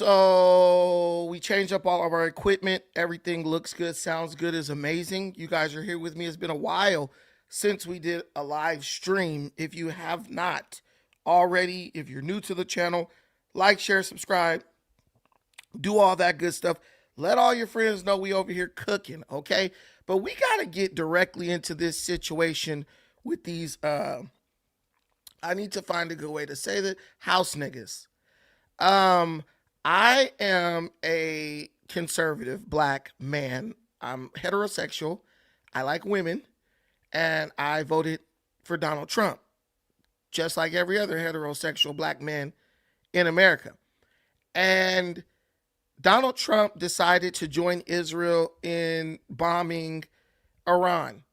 So we changed up all of our equipment. Everything looks good, sounds good, is amazing. You guys are here with me. It's been a while since we did a live stream. If you have not already, if you're new to the channel, like, share, subscribe, do all that good stuff. Let all your friends know we over here cooking, okay? But we got to get directly into this situation with these, I need to find a good way to say that, house niggas. Um, I am a conservative black man. I'm heterosexual. I like women, and I voted for Donald Trump, just like every other heterosexual black man in America. And Donald Trump decided to join Israel in bombing Iran.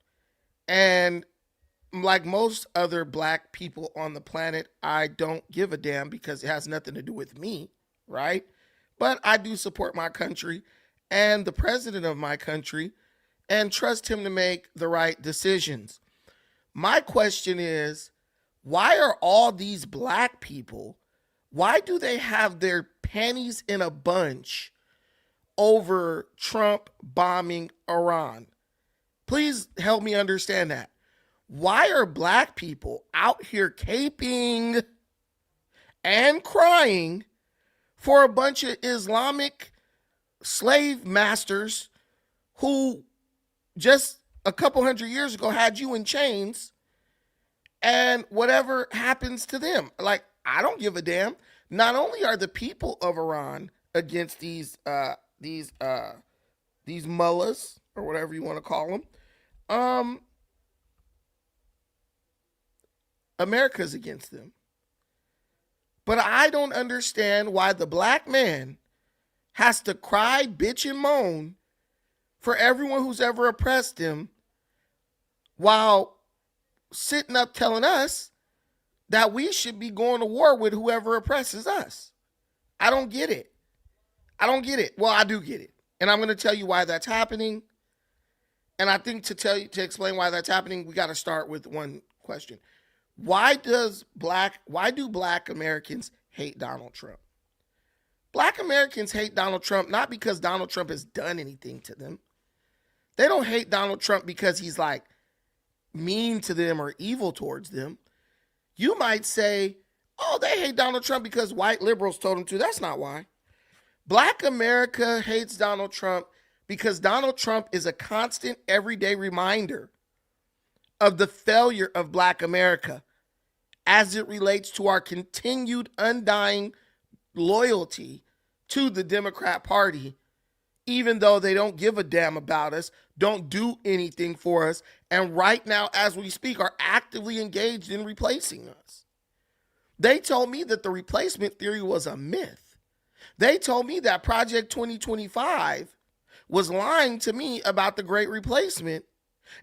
And like most other black people on the planet, I don't give a damn because it has nothing to do with me, right? But I do support my country and the president of my country and trust him to make the right decisions. My question is, why are all these black people, why do they have their panties in a bunch over Trump bombing Iran? Please help me understand that. Why are black people out here caping and crying for a bunch of Islamic slave masters who just a couple hundred years ago had you in chains, and whatever happens to them? Like, I don't give a damn. Not only are the people of Iran against these mullahs, or whatever you want to call them, America's against them. But I don't understand why the black man has to cry, bitch, and moan for everyone who's ever oppressed him, while sitting up telling us that we should be going to war with whoever oppresses us. I don't get it. I don't get it. Well, I do get it. And I'm going to tell you why that's happening. And I think to explain why that's happening, we got to start with one question. Why do black Americans hate Donald Trump? Black Americans hate Donald Trump not because Donald Trump has done anything to them. They don't hate Donald Trump because he's like mean to them or evil towards them. You might say, oh, they hate Donald Trump because white liberals told them to. That's not why. Black America hates Donald Trump because Donald Trump is a constant everyday reminder of the failure of black America as it relates to our continued undying loyalty to the Democrat Party, even though they don't give a damn about us, don't do anything for us, and right now, as we speak, are actively engaged in replacing us. They told me that the replacement theory was a myth. They told me that Project 2025 was lying to me about the Great Replacement,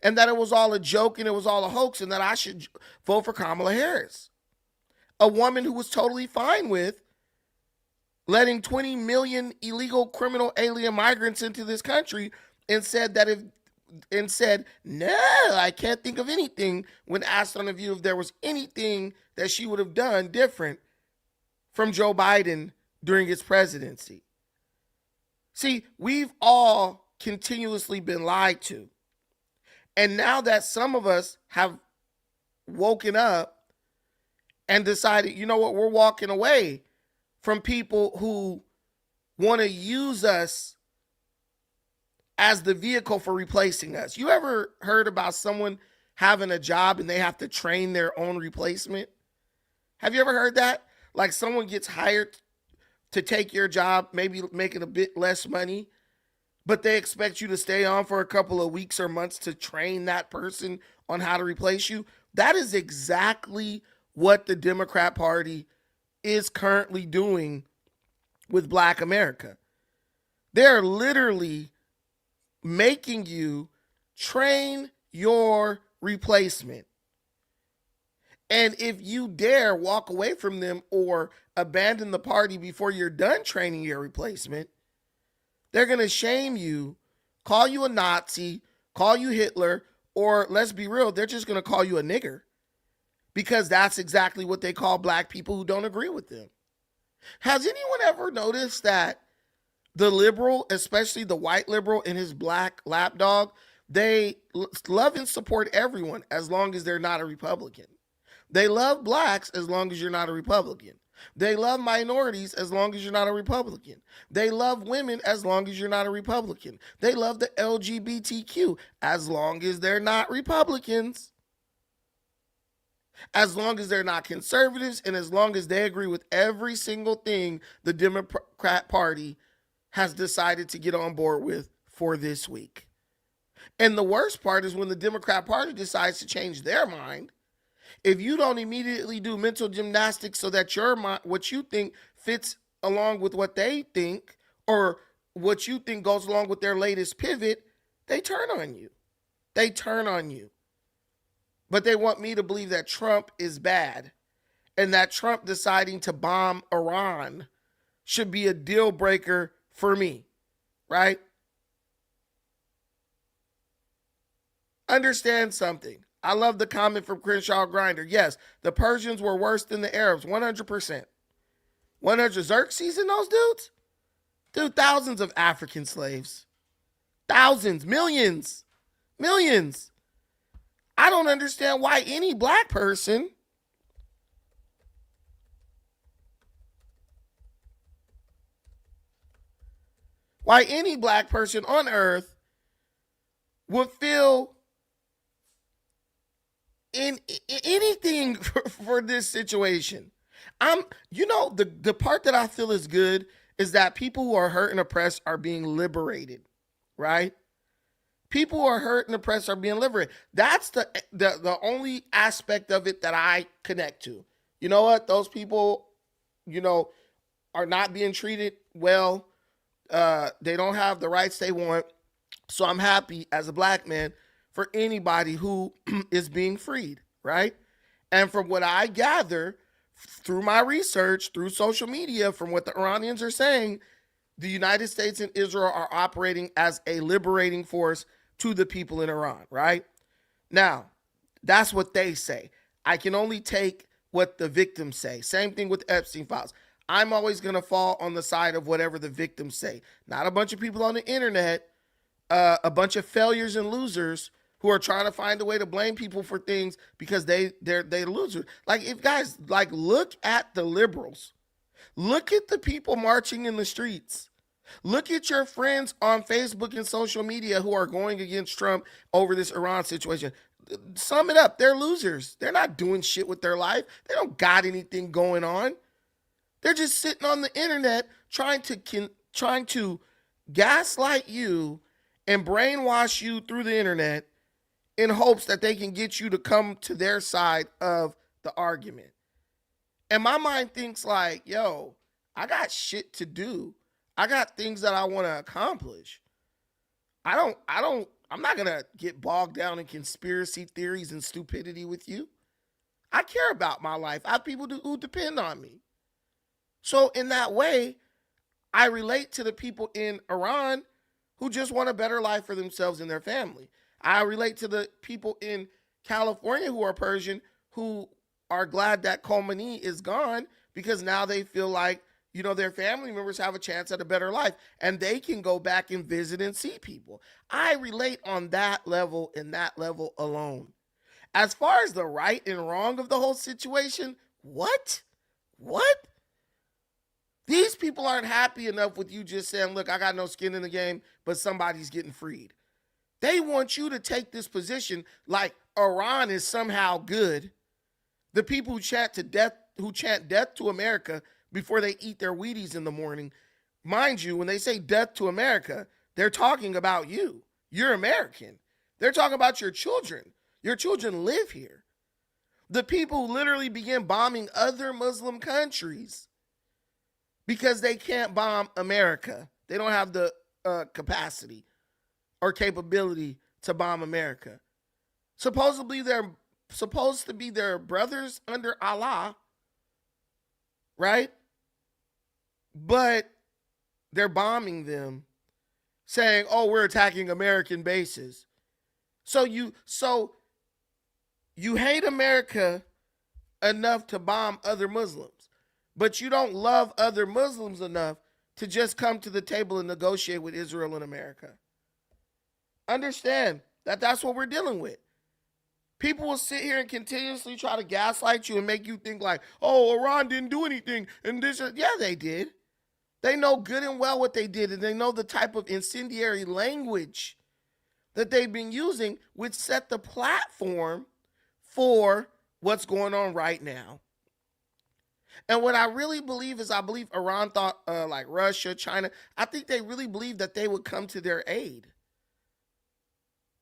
and that it was all a joke and it was all a hoax, and that I should vote for Kamala Harris, a woman who was totally fine with letting 20 million illegal criminal alien migrants into this country, and said no, I can't think of anything when asked on The View if there was anything that she would have done different from Joe Biden during his presidency. See, we've all continuously been lied to. And now that some of us have woken up and decided, you know what, we're walking away from people who want to use us as the vehicle for replacing us. You ever heard about someone having a job and they have to train their own replacement? Have you ever heard that? Like someone gets hired to take your job, maybe making a bit less money, but they expect you to stay on for a couple of weeks or months to train that person on how to replace you. That is exactly what the Democrat Party is currently doing with black America. They're literally making you train your replacement. And if you dare walk away from them or abandon the party before you're done training your replacement, they're going to shame you, call you a Nazi, call you Hitler, or let's be real, they're just going to call you a nigger, because that's exactly what they call black people who don't agree with them. Has anyone ever noticed that the liberal, especially the white liberal and his black lapdog, they love and support everyone as long as they're not a Republican. They love blacks as long as you're not a Republican. They love minorities as long as you're not a Republican. They love women as long as you're not a Republican. They love the LGBTQ as long as they're not Republicans. As long as they're not conservatives and as long as they agree with every single thing the Democrat Party has decided to get on board with for this week. And the worst part is when the Democrat Party decides to change their mind. If you don't immediately do mental gymnastics so that your mind, what you think fits along with what they think, or what you think goes along with their latest pivot, they turn on you. They turn on you. But they want me to believe that Trump is bad and that Trump deciding to bomb Iran should be a deal breaker for me, right? Understand something. I love the comment from Crenshaw Grinder. Yes, the Persians were worse than the Arabs, 100%. 100 Xerxes and those dudes? Dude, thousands of African slaves. Thousands, millions. I don't understand why any black person on earth would feel in anything for this situation. The part that I feel is good is that people who are hurt and oppressed are being liberated, right? People who are hurt and oppressed are being liberated. That's the only aspect of it that I connect to. You know what? Those people, are not being treated well. They don't have the rights they want. So I'm happy as a black man for anybody who is being freed, right? And from what I gather through my research, through social media, from what the Iranians are saying, the United States and Israel are operating as a liberating force to the people in Iran, right? Now, that's what they say. I can only take what the victims say. Same thing with Epstein files. I'm always going to fall on the side of whatever the victims say. Not a bunch of people on the internet, a bunch of failures and losers who are trying to find a way to blame people for things because they're losers. Look at the liberals. Look at the people marching in the streets. Look at your friends on Facebook and social media who are going against Trump over this Iran situation. Sum it up. They're losers. They're not doing shit with their life. They don't got anything going on. They're just sitting on the internet trying to gaslight you and brainwash you through the internet in hopes that they can get you to come to their side of the argument. And my mind thinks like, yo, I got shit to do. I got things that I want to accomplish. I'm not going to get bogged down in conspiracy theories and stupidity with you. I care about my life. I have people who depend on me. So in that way, I relate to the people in Iran who just want a better life for themselves and their family. I relate to the people in California who are Persian who are glad that Khomeini is gone because now they feel like, their family members have a chance at a better life and they can go back and visit and see people. I relate on that level and that level alone. As far as the right and wrong of the whole situation, what? These people aren't happy enough with you just saying, look, I got no skin in the game, but somebody's getting freed. They want you to take this position like Iran is somehow good. The people who chant death to America before they eat their Wheaties in the morning, mind you, when they say death to America, they're talking about you. You're American. They're talking about your children. Your children live here. The people who literally begin bombing other Muslim countries because they can't bomb America. They don't have the capacity or capability to bomb America. Supposedly they're supposed to be their brothers under Allah, right? But they're bombing them, saying, "Oh, we're attacking American bases." So you hate America enough to bomb other Muslims, but you don't love other Muslims enough to just come to the table and negotiate with Israel and America. Understand that that's what we're dealing with. People will sit here and continuously try to gaslight you and make you think like, oh, Iran didn't do anything. And this, yeah, they did. They know good and well what they did, and they know the type of incendiary language that they've been using, which set the platform for what's going on right now. And what I really believe is I believe Iran thought like Russia, China, I think they really believed that they would come to their aid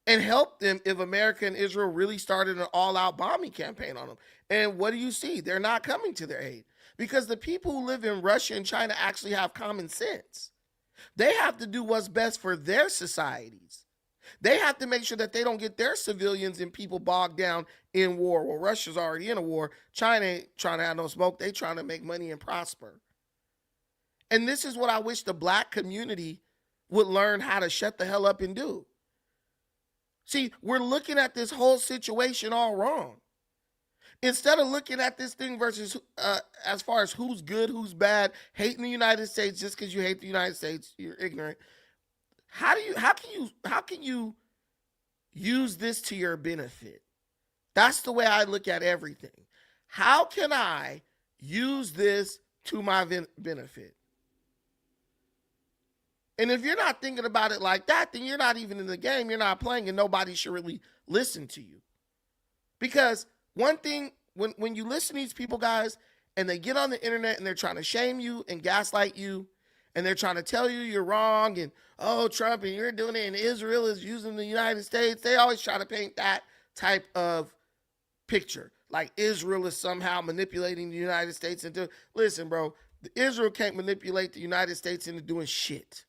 and help them if America and Israel really started an all-out bombing campaign on them. And what do you see? They're not coming to their aid because the people who live in Russia and China actually have common sense. They have to do what's best for their societies. They have to make sure that they don't get their civilians and people bogged down in war. Well, Russia's already in a war. China ain't trying to have no smoke. They trying to make money and prosper. And this is what I wish the black community would learn how to shut the hell up and do. See, we're looking at this whole situation all wrong. Instead of looking at this thing versus as far as who's good, who's bad, hating the United States just because you hate the United States, you're ignorant. How can you use this to your benefit? That's the way I look at everything. How can I use this to my benefit? And if you're not thinking about it like that, then you're not even in the game. You're not playing, and nobody should really listen to you. Because one thing, when you listen to these people, guys, and they get on the internet and they're trying to shame you and gaslight you, and they're trying to tell you you're wrong, and, oh, Trump, and you're doing it, and Israel is using the United States. They always try to paint that type of picture, like Israel is somehow manipulating the United States into, listen, bro, Israel can't manipulate the United States into doing shit.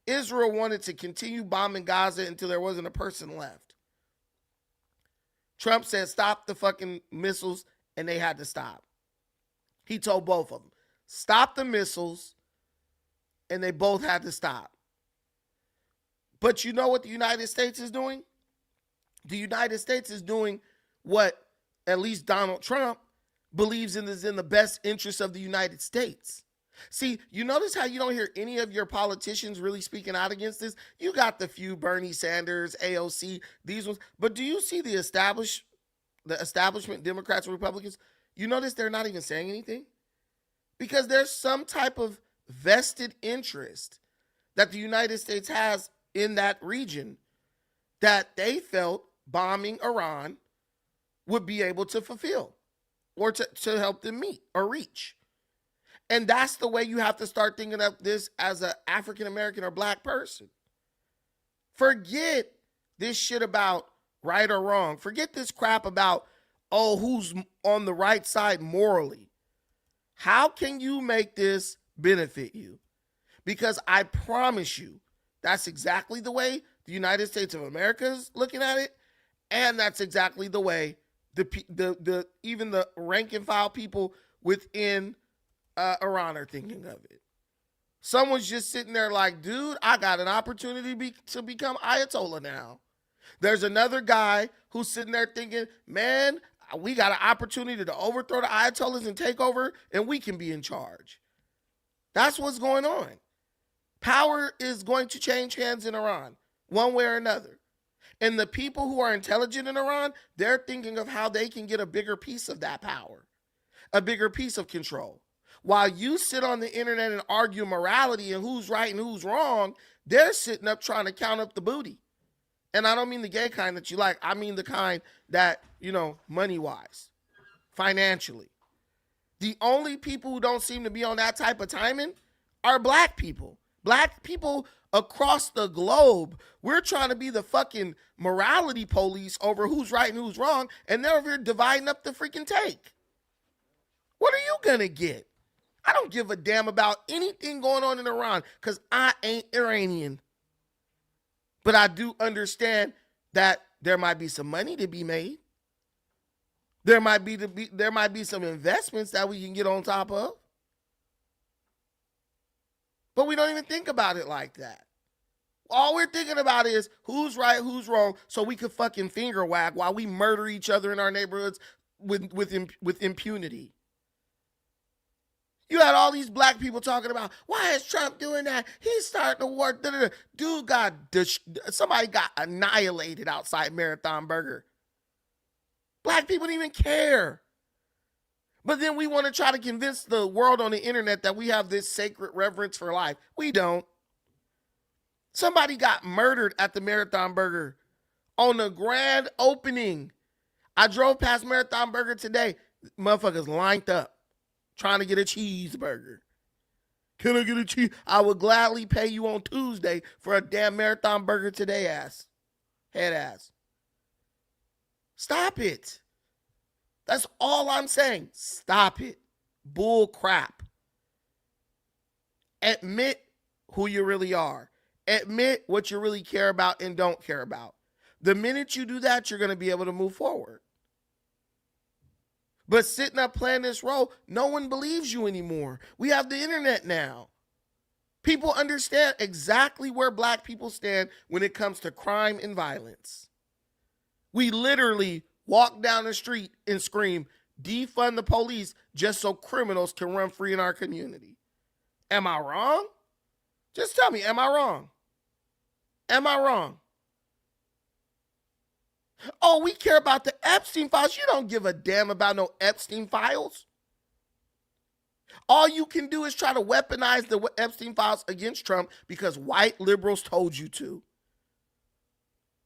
Israel wanted to continue bombing Gaza until there wasn't a person left. Trump said, stop the fucking missiles, and they had to stop. He told both of them, stop the missiles, and they both had to stop. But you know what the United States is doing? The United States is doing what at least Donald Trump believes is in the best interest of the United States. See, you notice how you don't hear any of your politicians really speaking out against this? You got the few, Bernie Sanders, AOC, these ones. But do you see the establishment, Democrats and Republicans? You notice they're not even saying anything? Because there's some type of vested interest that the United States has in that region that they felt bombing Iran would be able to fulfill or to help them meet or reach. And that's the way you have to start thinking of this as an African American or black person. Forget this shit about right or wrong. Forget this crap about, oh, who's on the right side morally. How can you make this benefit you? Because I promise you, that's exactly the way the United States of America is looking at it, and that's exactly the way the even the rank and file people within Iran are thinking of it. Someone's just sitting there like, dude, I got an opportunity to become Ayatollah now. There's another guy who's sitting there thinking, man, we got an opportunity to overthrow the Ayatollahs and take over, and we can be in charge. That's what's going on. Power is going to change hands in Iran, one way or another. And the people who are intelligent in Iran, they're thinking of how they can get a bigger piece of that power, a bigger piece of control. While you sit on the internet and argue morality and who's right and who's wrong, they're sitting up trying to count up the booty. And I don't mean the gay kind that you like. I mean the kind that, money-wise, financially. The only people who don't seem to be on that type of timing are black people. Black people across the globe. We're trying to be the fucking morality police over who's right and who's wrong, and they're over here dividing up the freaking take. What are you going to get? I don't give a damn about anything going on in Iran because I ain't Iranian. But I do understand that there might be some money to be made. There might be some investments that we can get on top of. But we don't even think about it like that. All we're thinking about is who's right, who's wrong, so we could fucking finger wag while we murder each other in our neighborhoods with impunity. You had all these black people talking about, why is Trump doing that? He's starting a war. Dude somebody got annihilated outside Marathon Burger. Black people didn't even care. But then we want to try to convince the world on the internet that we have this sacred reverence for life. We don't. Somebody got murdered at the Marathon Burger on the grand opening. I drove past Marathon Burger today. Motherfuckers lined up trying to get a cheeseburger. Can I get a cheese? I would gladly pay you on Tuesday for a damn Marathon Burger today, ass. Head ass. Stop it. That's all I'm saying. Stop it. Bull crap. Admit who you really are. Admit what you really care about and don't care about. The minute you do that, you're going to be able to move forward. But sitting up playing this role, no one believes you anymore. We have the internet now. People understand exactly where black people stand when it comes to crime and violence. We literally walk down the street and scream, defund the police just so criminals can run free in our community. Am I wrong? Just tell me, am I wrong? Am I wrong? Oh, we care about the Epstein files. You don't give a damn about no Epstein files. All you can do is try to weaponize the Epstein files against Trump because white liberals told you to.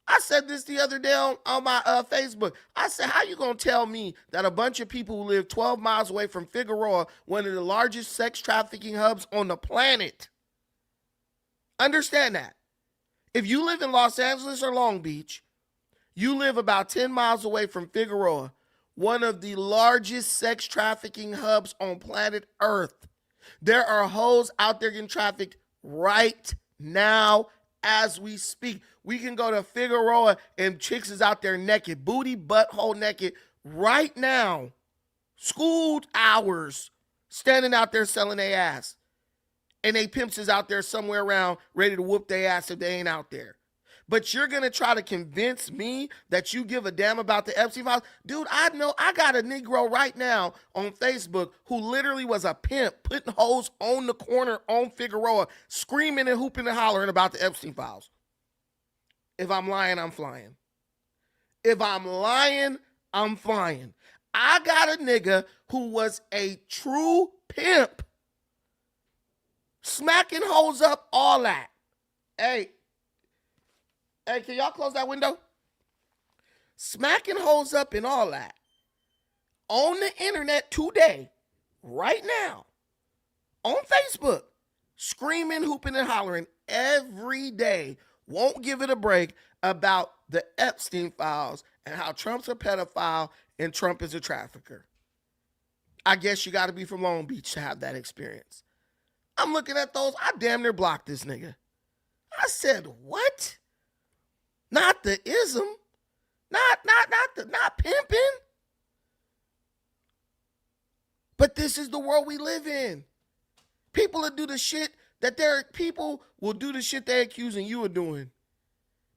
I said this the other day on my Facebook. I said, how you going to tell me that a bunch of people who live 12 miles away from Figueroa, one of the largest sex trafficking hubs on the planet, understand that. If you live in Los Angeles or Long Beach, you live about 10 miles away from Figueroa, one of the largest sex trafficking hubs on planet Earth. There are hoes out there getting trafficked right now as we speak. We can go to Figueroa and chicks is out there naked, booty, butthole naked right now. School hours, standing out there selling their ass. And they pimps is out there somewhere around ready to whoop their ass if they ain't out there. But you're going to try to convince me that you give a damn about the Epstein files? Dude, I know I got a Negro right now on Facebook who literally was a pimp putting hoes on the corner on Figueroa, screaming and hooping and hollering about the Epstein files. If I'm lying, I'm flying. If I'm lying, I'm flying. I got a nigga who was a true pimp, smacking hoes up, all that. Hey, can y'all close that window? Smacking hoes up and all that. On the internet today, right now, on Facebook, screaming, hooping, and hollering every day. Won't give it a break about the Epstein files and how Trump's a pedophile and Trump is a trafficker. I guess you got to be from Long Beach to have that experience. I'm looking at those. I damn near blocked this nigga. I said, what? Not the ism. Not pimping. But this is the world we live in. People will do the shit they're accusing you of doing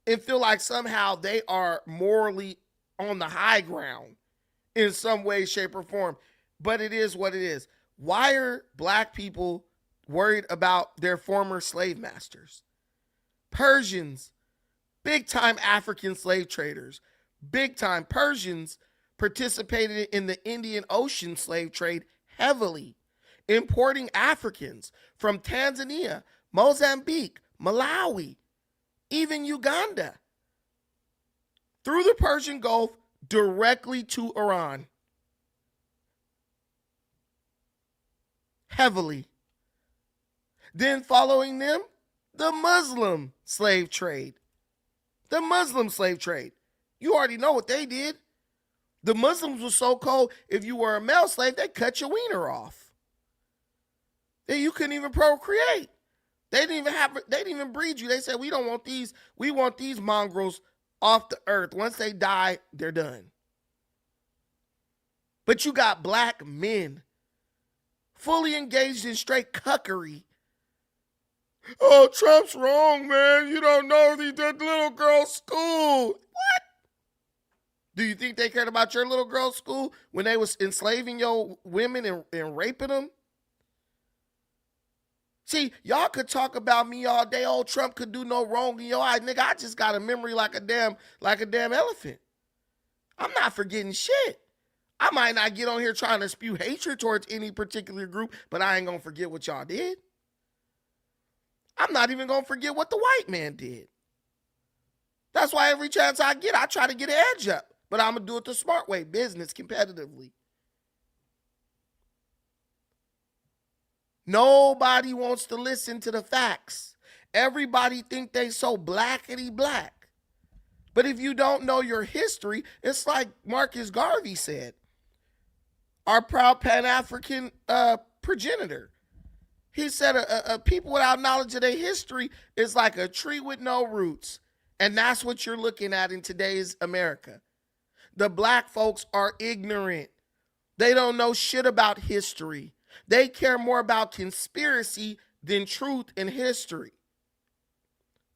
and feel like somehow they are morally on the high ground in some way, shape, or form. But it is what it is. Why are black people worried about their former slave masters? Persians, big time African slave traders, big time Persians participated in the Indian Ocean slave trade heavily, importing Africans from Tanzania, Mozambique, Malawi, even Uganda, through the Persian Gulf directly to Iran. Heavily. Then following them, the Muslim slave trade. The Muslim slave trade. You already know what they did. The Muslims were so cold, if you were a male slave, they cut your wiener off. Then you couldn't even procreate. They didn't even breed you. They said, we don't want these, we want these mongrels off the earth. Once they die, they're done. But you got black men fully engaged in straight cuckery. Oh, Trump's wrong, man. You don't know that little girl's school. What? Do you think they cared about your little girl's school when they was enslaving your women and raping them? See, y'all could talk about me all day. Oh, Trump could do no wrong in your eyes. Nigga, I just got a memory like a damn elephant. I'm not forgetting shit. I might not get on here trying to spew hatred towards any particular group, but I ain't gonna forget what y'all did. I'm not even gonna forget what the white man did. That's why every chance I get, I try to get an edge up. But I'm gonna do it the smart way, business, competitively. Nobody wants to listen to the facts. Everybody think they so blackety black. But if you don't know your history, it's like Marcus Garvey said, our proud Pan-African progenitor. He said a people without knowledge of their history is like a tree with no roots. And that's what you're looking at in today's America. The black folks are ignorant. They don't know shit about history. They care more about conspiracy than truth and history.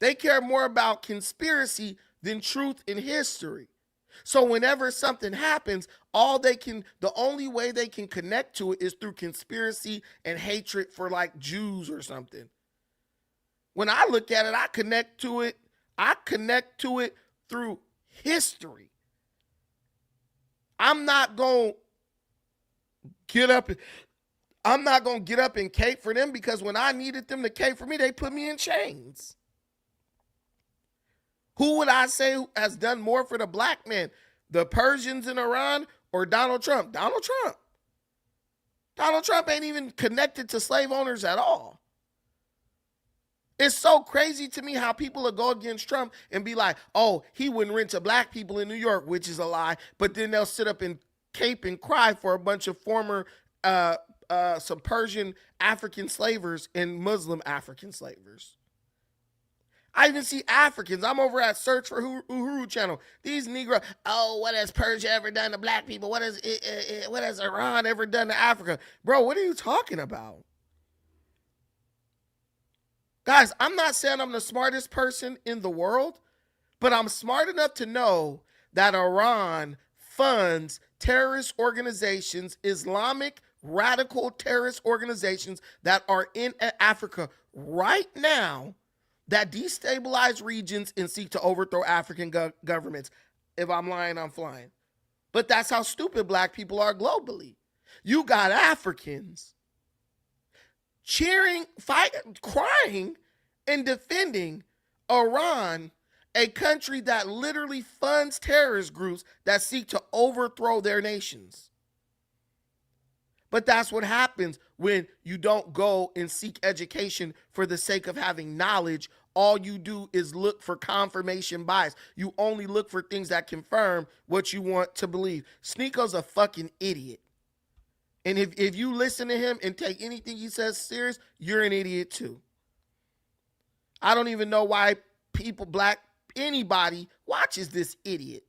They care more about conspiracy than truth and history. So whenever something happens, the only way they can connect to it is through conspiracy and hatred for like Jews or something. When I look at it, I connect to it through history. I'm not going to get up and cape for them, because when I needed them to cape for me, they put me in chains. Who would I say has done more for the black man? The Persians in Iran or Donald Trump? Donald Trump. Donald Trump ain't even connected to slave owners at all. It's so crazy to me how people will go against Trump and be like, oh, he wouldn't rent to black people in New York, which is a lie. But then they'll sit up and cape and cry for a bunch of former some Persian African slavers and Muslim African slavers. I even see Africans. I'm over at Search for Uhuru channel. These Negro, oh, what has Persia ever done to black people? What has Iran ever done to Africa? Bro, what are you talking about? Guys, I'm not saying I'm the smartest person in the world, but I'm smart enough to know that Iran funds terrorist organizations, Islamic radical terrorist organizations that are in Africa right now that destabilize regions and seek to overthrow African governments. If I'm lying, I'm flying. But that's how stupid black people are globally. You got Africans cheering, crying, and defending Iran, a country that literally funds terrorist groups that seek to overthrow their nations. But that's what happens when you don't go and seek education for the sake of having knowledge. All you do is look for confirmation bias. You only look for things that confirm what you want to believe. Sneako's a fucking idiot. And if you listen to him and take anything he says serious, you're an idiot too. I don't even know why anybody watches this idiot.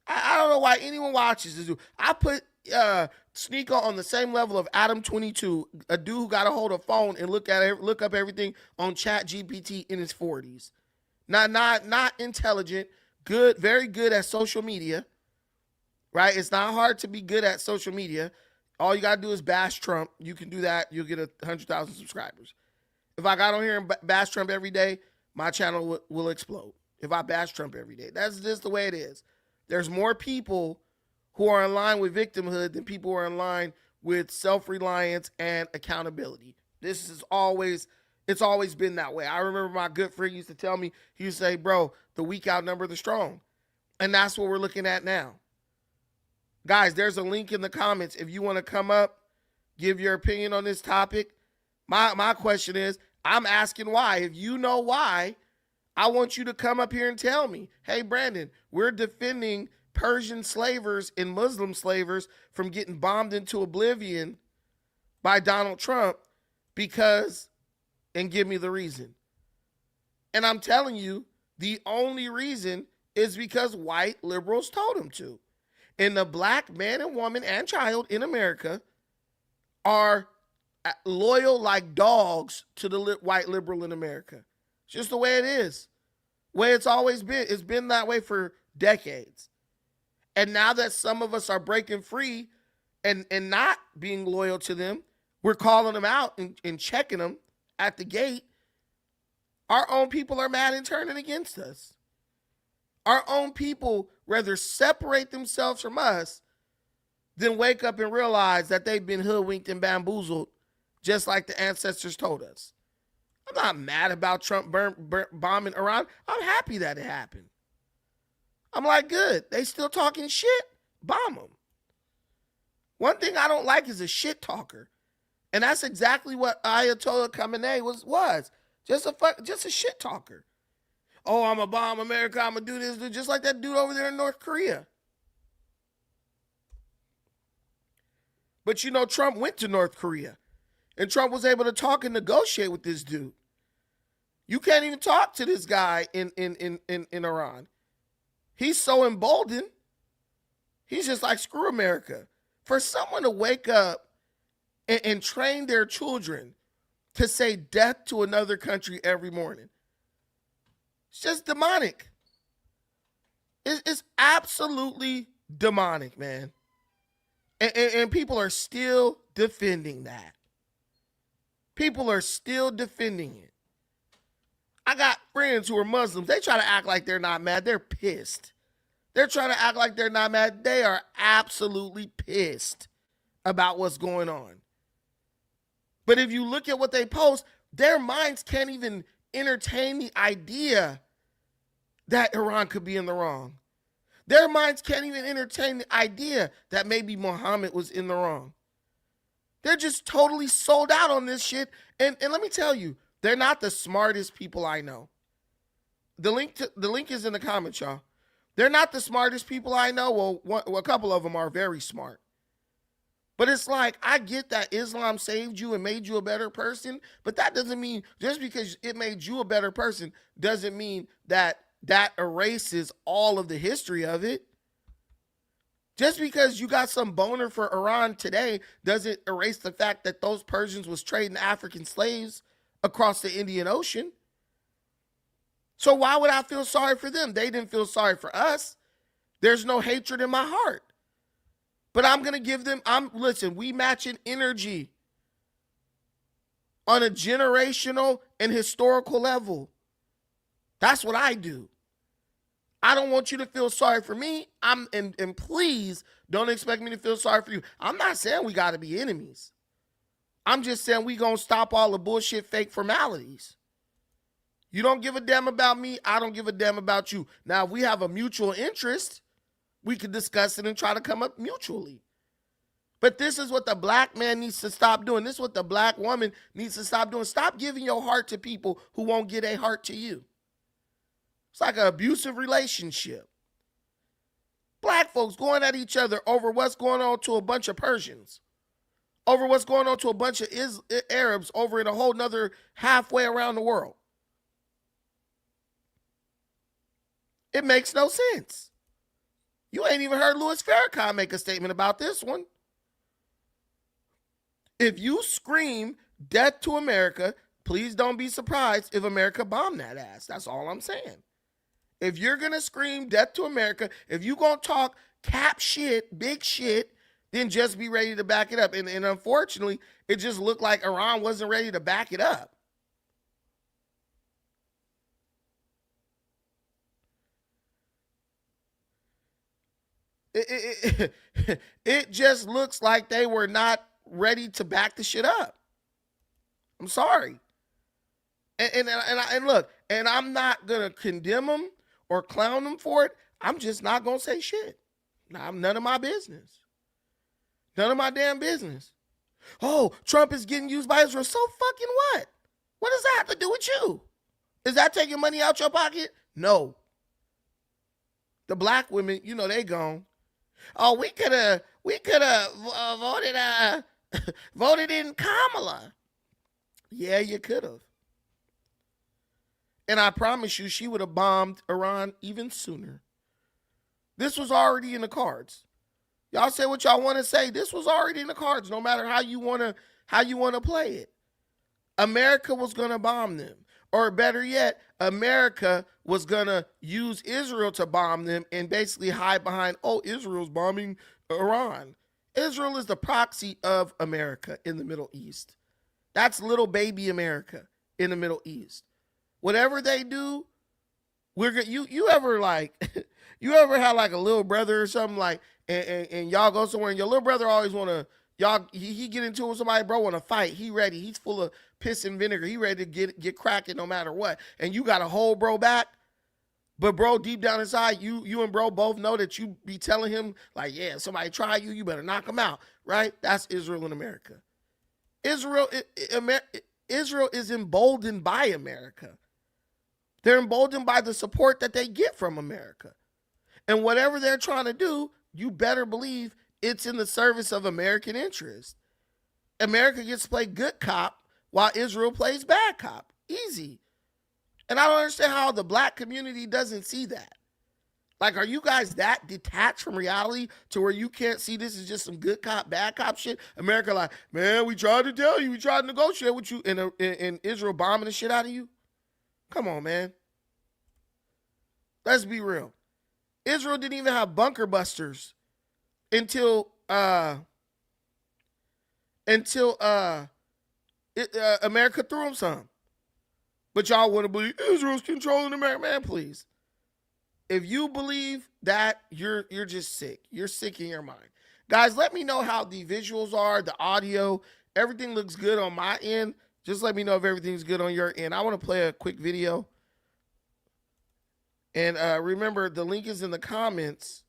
I don't know why anyone watches this dude. I put Sneako on the same level of Adam 22, a dude who got a hold of a phone and look up everything on Chat GPT in his 40s. Not intelligent, good, very good at social media. Right? It's not hard to be good at social media. All you gotta do is bash Trump. You can do that. You'll get 100,000 subscribers. If I got on here and bash Trump every day, my channel will explode. If I bash Trump every day, that's just the way it is. There's more people who are in line with victimhood than people who are in line with self-reliance and accountability. It's always been that way. I remember my good friend used to tell me, he used to say, bro, the weak outnumber the strong. And that's what we're looking at now. Guys, there's a link in the comments. If you want to come up, give your opinion on this topic. My question is, I'm asking why. If you know why, I want you to come up here and tell me, hey, Brandon, we're defending Persian slavers and Muslim slavers from getting bombed into oblivion by Donald Trump and give me the reason. And I'm telling you, the only reason is because white liberals told him to. And the black man and woman and child in America are loyal like dogs to the white liberal in America. It's just the way it is. The way it's always been. It's been that way for decades. And now that some of us are breaking free and not being loyal to them, We're calling them out and checking them at the gate. Our own people are mad and turning against us. Our own people rather separate themselves from us than wake up and realize that they've been hoodwinked and bamboozled just like the ancestors told us. I'm not mad about Trump bombing Iran. I'm happy that it happened. I'm like, good. They still talking shit? Bomb them. One thing I don't like is a shit talker. And that's exactly what Ayatollah Khamenei was. Just a shit talker. Oh, I'm going to bomb America. I'm going to do this. Just like that dude over there in North Korea. But you know, Trump went to North Korea. And Trump was able to talk and negotiate with this dude. You can't even talk to this guy in Iran. He's so emboldened. He's just like, screw America. For someone to wake up and train their children to say death to another country every morning, it's just demonic. It's absolutely demonic, man. And people are still defending that. People are still defending it. I got friends who are Muslims. They try to act like they're not mad. They're pissed. They're trying to act like they're not mad. They are absolutely pissed about what's going on. But if you look at what they post, their minds can't even entertain the idea that Iran could be in the wrong. Their minds can't even entertain the idea that maybe Muhammad was in the wrong. They're just totally sold out on this shit. And let me tell you, they're not the smartest people I know. The link is in the comments, y'all. They're not the smartest people I know. Well, a couple of them are very smart. But it's like, I get that Islam saved you and made you a better person, but that doesn't mean, just because it made you a better person, doesn't mean that erases all of the history of it. Just because you got some boner for Iran today doesn't erase the fact that those Persians was trading African slaves across the Indian Ocean. So why would I feel sorry for them? They didn't feel sorry for us. There's no hatred in my heart. But I'm going to give them, listen, we match in energy on a generational and historical level. That's what I do. I don't want you to feel sorry for me. And please don't expect me to feel sorry for you. I'm not saying we got to be enemies. I'm just saying we going to stop all the bullshit fake formalities. You don't give a damn about me. I don't give a damn about you. Now, if we have a mutual interest, we could discuss it and try to come up mutually. But this is what the black man needs to stop doing. This is what the black woman needs to stop doing. Stop giving your heart to people who won't give a heart to you. It's like an abusive relationship. Black folks going at each other over what's going on to a bunch of Persians, over what's going on to a bunch of Arabs over in a whole nother halfway around the world. It makes no sense. You ain't even heard Louis Farrakhan make a statement about this one. If you scream death to America, please don't be surprised if America bombed that ass. That's all I'm saying. If you're going to scream death to America, if you're going to talk cap shit, big shit, then just be ready to back it up. And unfortunately, it just looked like Iran wasn't ready to back it up. It just looks like they were not ready to back the shit up. I'm sorry. And look, and I'm not going to condemn them or clown them for it. I'm just not going to say shit. None of my business. None of my damn business. Oh, Trump is getting used by Israel. So fucking what? What does that have to do with you? Is that taking money out your pocket? No. The black women, you know, they gone. Oh, we could have voted in Kamala. Yeah, you could have. And I promise you, she would have bombed Iran even sooner. This was already in the cards. Y'all say what y'all want to say. This was already in the cards, no matter how you want to play it. America was going to bomb them. Or better yet, America was going to use Israel to bomb them and basically hide behind, oh, Israel's bombing Iran. Israel is the proxy of America in the Middle East. That's little baby America in the Middle East. Whatever they do, you ever like you ever had like a little brother or something like and y'all go somewhere and your little brother always wanna y'all he get into it with somebody, bro, wanna fight. He ready. He's full of piss and vinegar. He ready to get cracking no matter what. And you got a hold bro back. But bro, deep down inside, you and bro both know that you be telling him, like, yeah, somebody try you, you better knock them out, right? That's Israel and America. Israel is emboldened by America. They're emboldened by the support that they get from America. And whatever they're trying to do, you better believe it's in the service of American interest. America gets to play good cop while Israel plays bad cop. Easy. And I don't understand how the black community doesn't see that. Like, are you guys that detached from reality to where you can't see this is just some good cop, bad cop shit? America like, man, we tried to tell you. We tried to negotiate with you. And Israel bombing the shit out of you? Come on, man. Let's be real. Israel didn't even have bunker busters until America threw them some. But y'all want to believe Israel's controlling America. Man, please. If you believe that, you're just sick. You're sick in your mind. Guys, let me know how the visuals are, the audio. Everything looks good on my end. Just let me know if everything's good on your end. I want to play a quick video. And remember, the link is in the comments.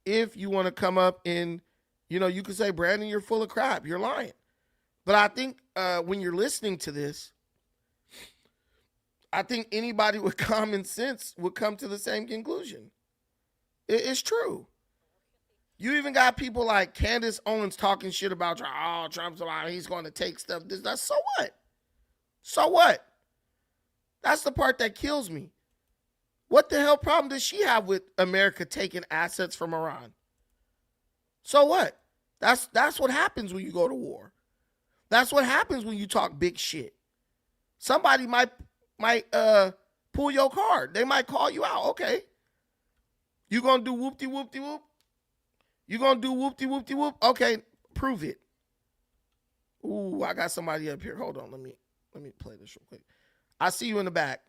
If you want to come up and, you can say, Brandon, you're full of crap. You're lying. But I think when you're listening to this, I think anybody with common sense would come to the same conclusion. It's true. You even got people like Candace Owens talking shit about, oh, Trump's about, he's going to take stuff. So what? So what? That's the part that kills me. What the hell problem does she have with America taking assets from Iran? So what? That's what happens when you go to war. That's what happens when you talk big shit. Somebody might pull your card. They might call you out. Okay. You gonna do whoop-de-whoop-de-whoop? You gonna do whoop-de-whoop-de-whoop? Okay, prove it. Ooh, I got somebody up here. Hold on, let me play this real quick. I see you in the back.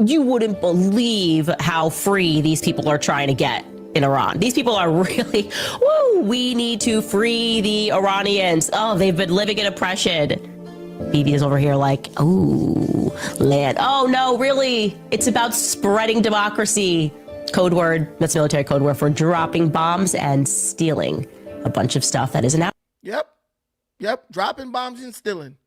You wouldn't believe how free these people are trying to get in Iran. These people are really, we need to free the Iranians. Oh, they've been living in oppression. Bibi is over here like, ooh, land. Oh, no, really? It's about spreading democracy. Code word, that's military code word for dropping bombs and stealing a bunch of stuff that isn't out. Yep. Dropping bombs and stealing.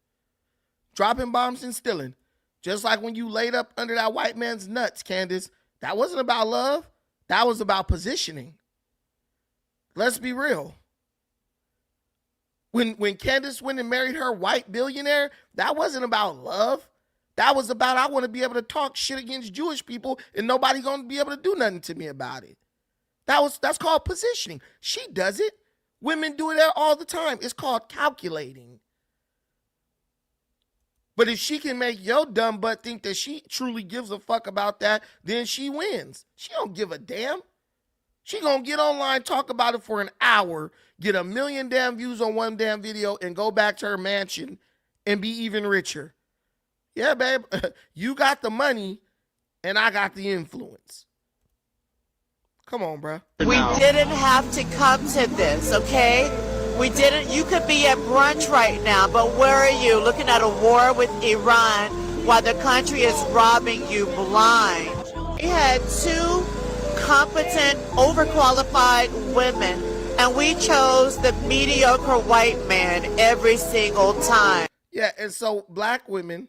Dropping bombs and stealing. Just like when you laid up under that white man's nuts, Candace, that wasn't about love. That was about positioning. Let's be real. When Candace went and married her white billionaire, that wasn't about love. That was about, I want to be able to talk shit against Jewish people and nobody going to be able to do nothing to me about it. That's called positioning. She does it. Women do it all the time. It's called calculating. But if she can make your dumb butt think that she truly gives a fuck about that, then she wins. She don't give a damn. She gonna get online, talk about it for an hour, get 1 million damn views on one damn video, and go back to her mansion and be even richer. Yeah, babe, you got the money, and I got the influence. Come on, bro. We didn't have to come to this, okay? We didn't. You could be at brunch right now, but where are you? Looking at a war with Iran while the country is robbing you blind. We had 2 competent, overqualified women, and we chose the mediocre white man every single time. Yeah, and so black women,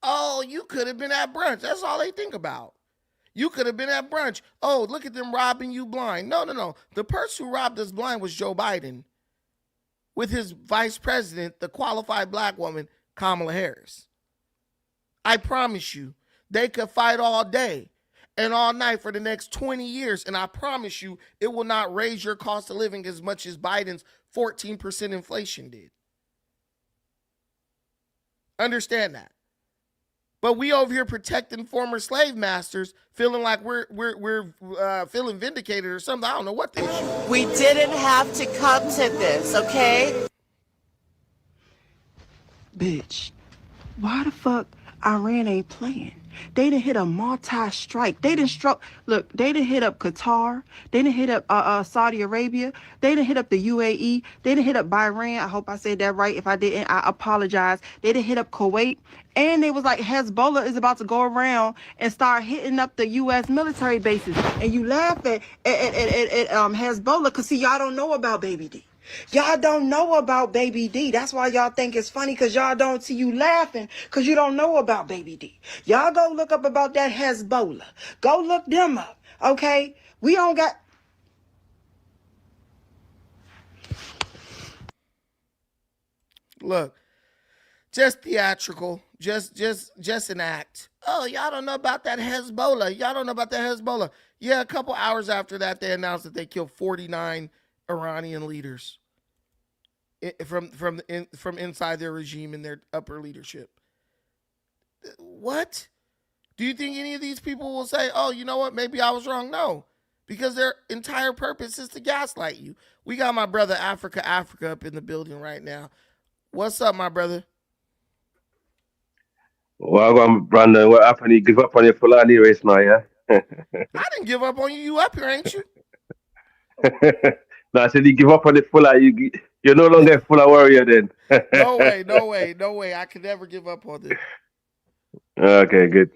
oh, you could have been at brunch. That's all they think about. You could have been at brunch. Oh, look at them robbing you blind. No. The person who robbed us blind was Joe Biden with his vice president, the qualified black woman, Kamala Harris. I promise you, they could fight all day and all night for the next 20 years, and I promise you, it will not raise your cost of living as much as Biden's 14% inflation did. Understand that. but we over here protecting former slave masters, feeling like we're feeling vindicated or something. I don't know what the issue is. We didn't have to come to this, okay? Bitch, why the fuck Iran ain't playing? They done hit a multi-strike. They done hit up Qatar. They done hit up Saudi Arabia. They done hit up the UAE. They done hit up Bahrain. I hope I said that right. If I didn't, I apologize. They done hit up Kuwait. And they was like, Hezbollah is about to go around and start hitting up the U.S. military bases. And you laugh at Hezbollah because, see, y'all don't know about Baby D. Y'all don't know about Baby D. That's why y'all think it's funny, because y'all don't see you laughing because you don't know about Baby D. Y'all go look up about that Hezbollah. Go look them up, okay? We don't got... Look, just theatrical, just an act. Oh, y'all don't know about that Hezbollah. Y'all don't know about that Hezbollah. Yeah, a couple hours after that, they announced that they killed 49 Iranian leaders from inside their regime and their upper leadership. What? Do you think any of these people will say, "Oh, you know what? Maybe I was wrong"? No, because their entire purpose is to gaslight you. We got my brother Africa up in the building right now. What's up, my brother? Well, Brandon, what happened? You give up on your Fulani race now, yeah? I didn't give up on you. You up here, ain't you? No, I said you give up on the Fulani. You're no longer a Fulani warrior then. No way, no way, no way. I could never give up on this. Okay, good.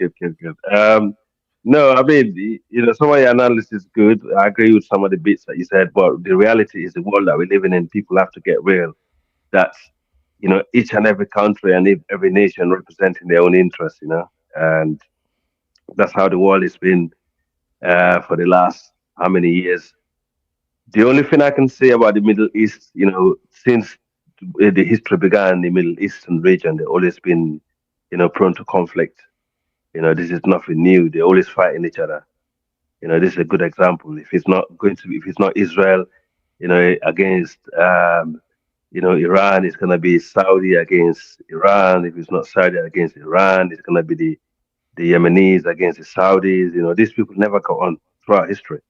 No, I mean, some of your analysis is good. I agree with some of the bits that you said, but the reality is the world that we're living in, people have to get real. That's, each and every country and every nation representing their own interests, and that's how the world has been for the last how many years. The only thing I can say about the Middle East, since the history began in the Middle Eastern region, they've always been, prone to conflict. This is nothing new. They're always fighting each other. This is a good example. If it's not Israel, against, Iran, it's going to be Saudi against Iran. If it's not Saudi against Iran, it's going to be the Yemenis against the Saudis. These people never got on throughout history.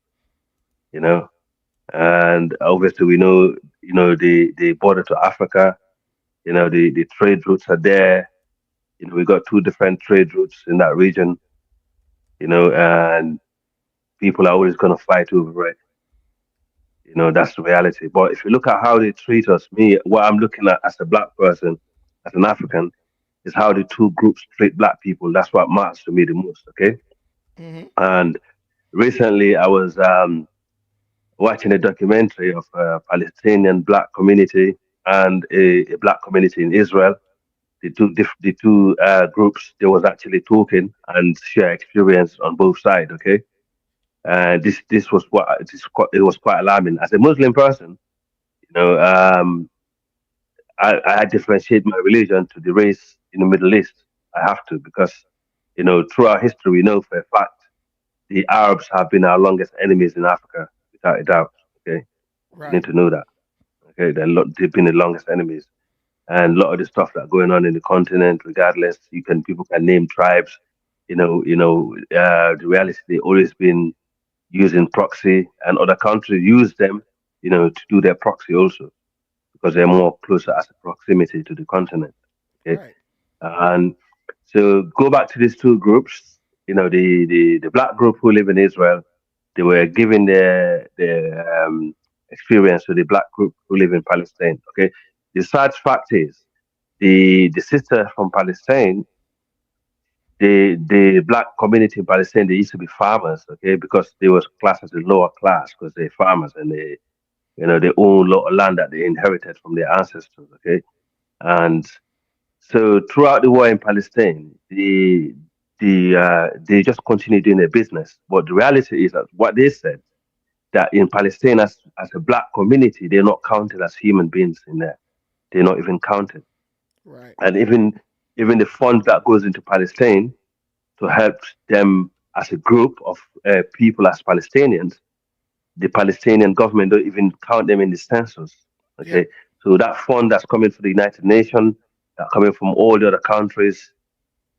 And obviously we know, the border to Africa, the trade routes are there. We got two different trade routes in that region, and people are always going to fight over it. That's the reality. But if you look at how they treat us, what I'm looking at as a black person, as an African, is how the two groups treat black people. That's what matters to me the most, okay? Mm-hmm. And recently I was watching a documentary of a Palestinian black community and a black community in Israel. The two groups, they was actually talking and share experience on both sides. Okay, and it was quite alarming. As a Muslim person, I differentiate my religion to the race in the Middle East. I have to, because throughout history we know for a fact the Arabs have been our longest enemies in Africa, without a doubt. Okay, you need Right. to know that. Okay, they've been the longest enemies, and a lot of the stuff that going on in the continent, regardless, people can name tribes. The reality, they always been using proxy, and other countries use them, to do their proxy also, because they're more closer as a proximity to the continent. Okay, Right. and so go back to these two groups. The black group who live in Israel, they were giving their experience to the black group who live in Palestine. Okay, the sad fact is, the sister from Palestine, the black community in Palestine, they used to be farmers. Okay, because they was classed as a lower class because they're farmers, and they own a lot of land that they inherited from their ancestors. Okay, and so throughout the war in Palestine, they just continue doing their business. But the reality is that what they said, that in Palestine, as a black community, they're not counted as human beings in there. They're not even counted. Right. And even the funds that goes into Palestine to help them as a group of people as Palestinians, the Palestinian government don't even count them in the census. Yep. Okay, so that fund that's coming from the United Nations, that coming from all the other countries,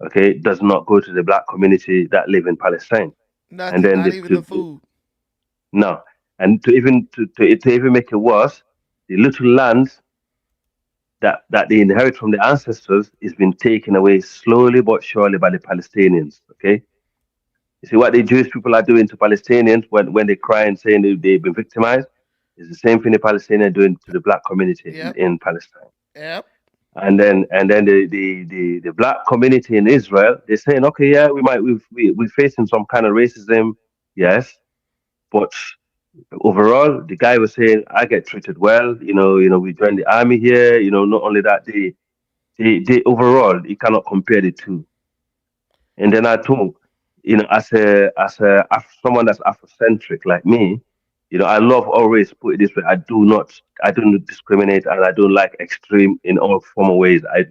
okay, does not go to the black community that live in Palestine. And Nothing, then not even the food. no, and to even make it worse, the little lands that they inherit from the ancestors is being taken away slowly but surely by the Palestinians. Okay, you see what the Jewish people are doing to Palestinians when they cry and saying they've been victimized is the same thing the Palestinians are doing to the black community Yep, in Palestine. yep. And then the black community in Israel, they're saying, okay, yeah, we're facing some kind of racism, yes, but overall, the guy was saying, I get treated well. We joined the army here. Not only that, they overall, you cannot compare the two. And then I told, someone that's Afrocentric like me, I love always put it this way. I don't discriminate, and I don't like extreme in all form of ways. I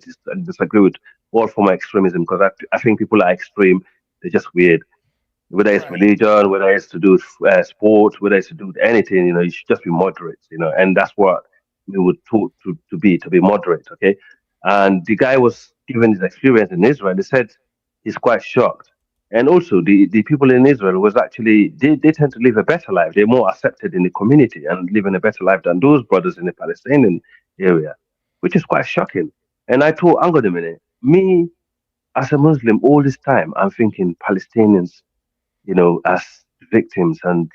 disagree with all form of extremism because I think people are extreme. They're just weird, whether it's Right, religion, whether it's to do with sports, whether it's to do with anything, you should just be moderate, and that's what we would talk to be moderate, okay? And the guy was given his experience in Israel. He said he's quite shocked. And also, the people in Israel was actually, they tend to live a better life. They're more accepted in the community and living a better life than those brothers in the Palestinian area, which is quite shocking. And I thought, hang on a minute, me as a Muslim, all this time, I'm thinking Palestinians, as victims, and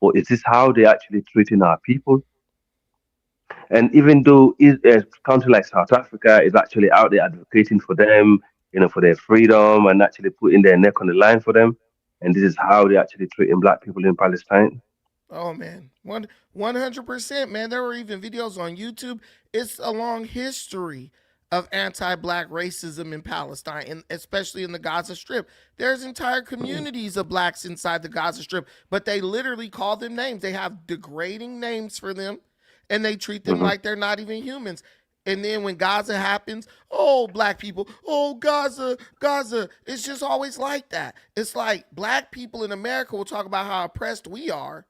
or is this how they actually treating our people? And even though a country like South Africa is actually out there advocating for them, for their freedom and actually putting their neck on the line for them, and this is how they actually treating black people in Palestine. oh man, 100%, man. There were even videos on YouTube. It's a long history of anti-black racism in Palestine, and especially in the Gaza Strip. There's entire Mm, communities of blacks inside the Gaza Strip, but they literally call them names. They have degrading names for them, and they treat them mhm, like they're not even humans. And then when Gaza happens, oh, black people, oh, Gaza, Gaza. It's just always like that. It's like black people in America will talk about how oppressed we are,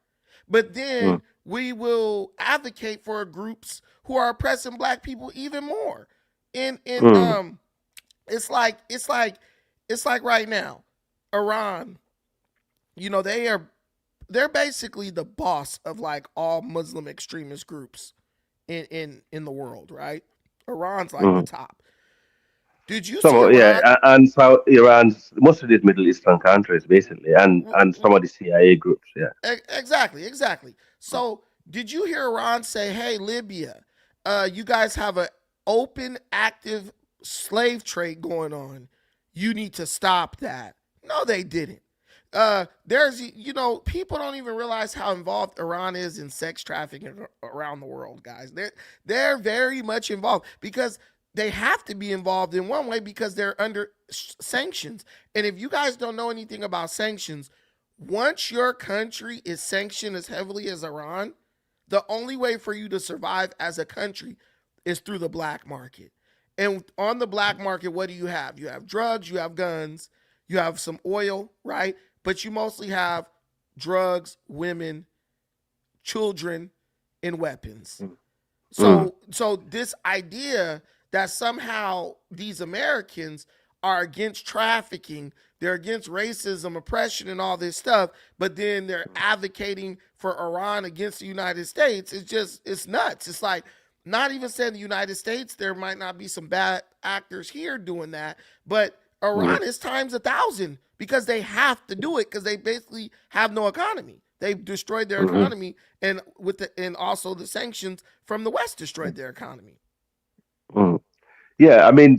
but mm, then we will advocate for groups who are oppressing black people even more. And mm, it's like right now, Iran, they're basically the boss of like all Muslim extremist groups in the world, right? Iran's like the mm. top. Did you see Yeah, Iran? and South Iran, most of these Middle Eastern countries, basically, and some of the CIA groups, yeah. Exactly, exactly. So, did you hear Iran say, "Hey, Libya, you guys have an open, active slave trade going on. You need to stop that." No, they didn't. People don't even realize how involved Iran is in sex trafficking around the world, guys. They're very much involved because they have to be involved in one way because they're under sanctions. And if you guys don't know anything about sanctions, once your country is sanctioned as heavily as Iran, the only way for you to survive as a country is through the black market. And on the black market, what do you have? You have drugs, you have guns, you have some oil, right? But you mostly have drugs, women, children, and weapons. Mm, mm, So this idea that somehow these Americans are against trafficking, they're against racism, oppression, and all this stuff, but then they're advocating for Iran against the United States. It's nuts. It's like not even saying the United States, there might not be some bad actors here doing that, but mm, Iran is times 1,000 because they have to do it because they basically have no economy. They've destroyed their mm, economy, and also the sanctions from the West destroyed their economy. mm. Yeah, I mean,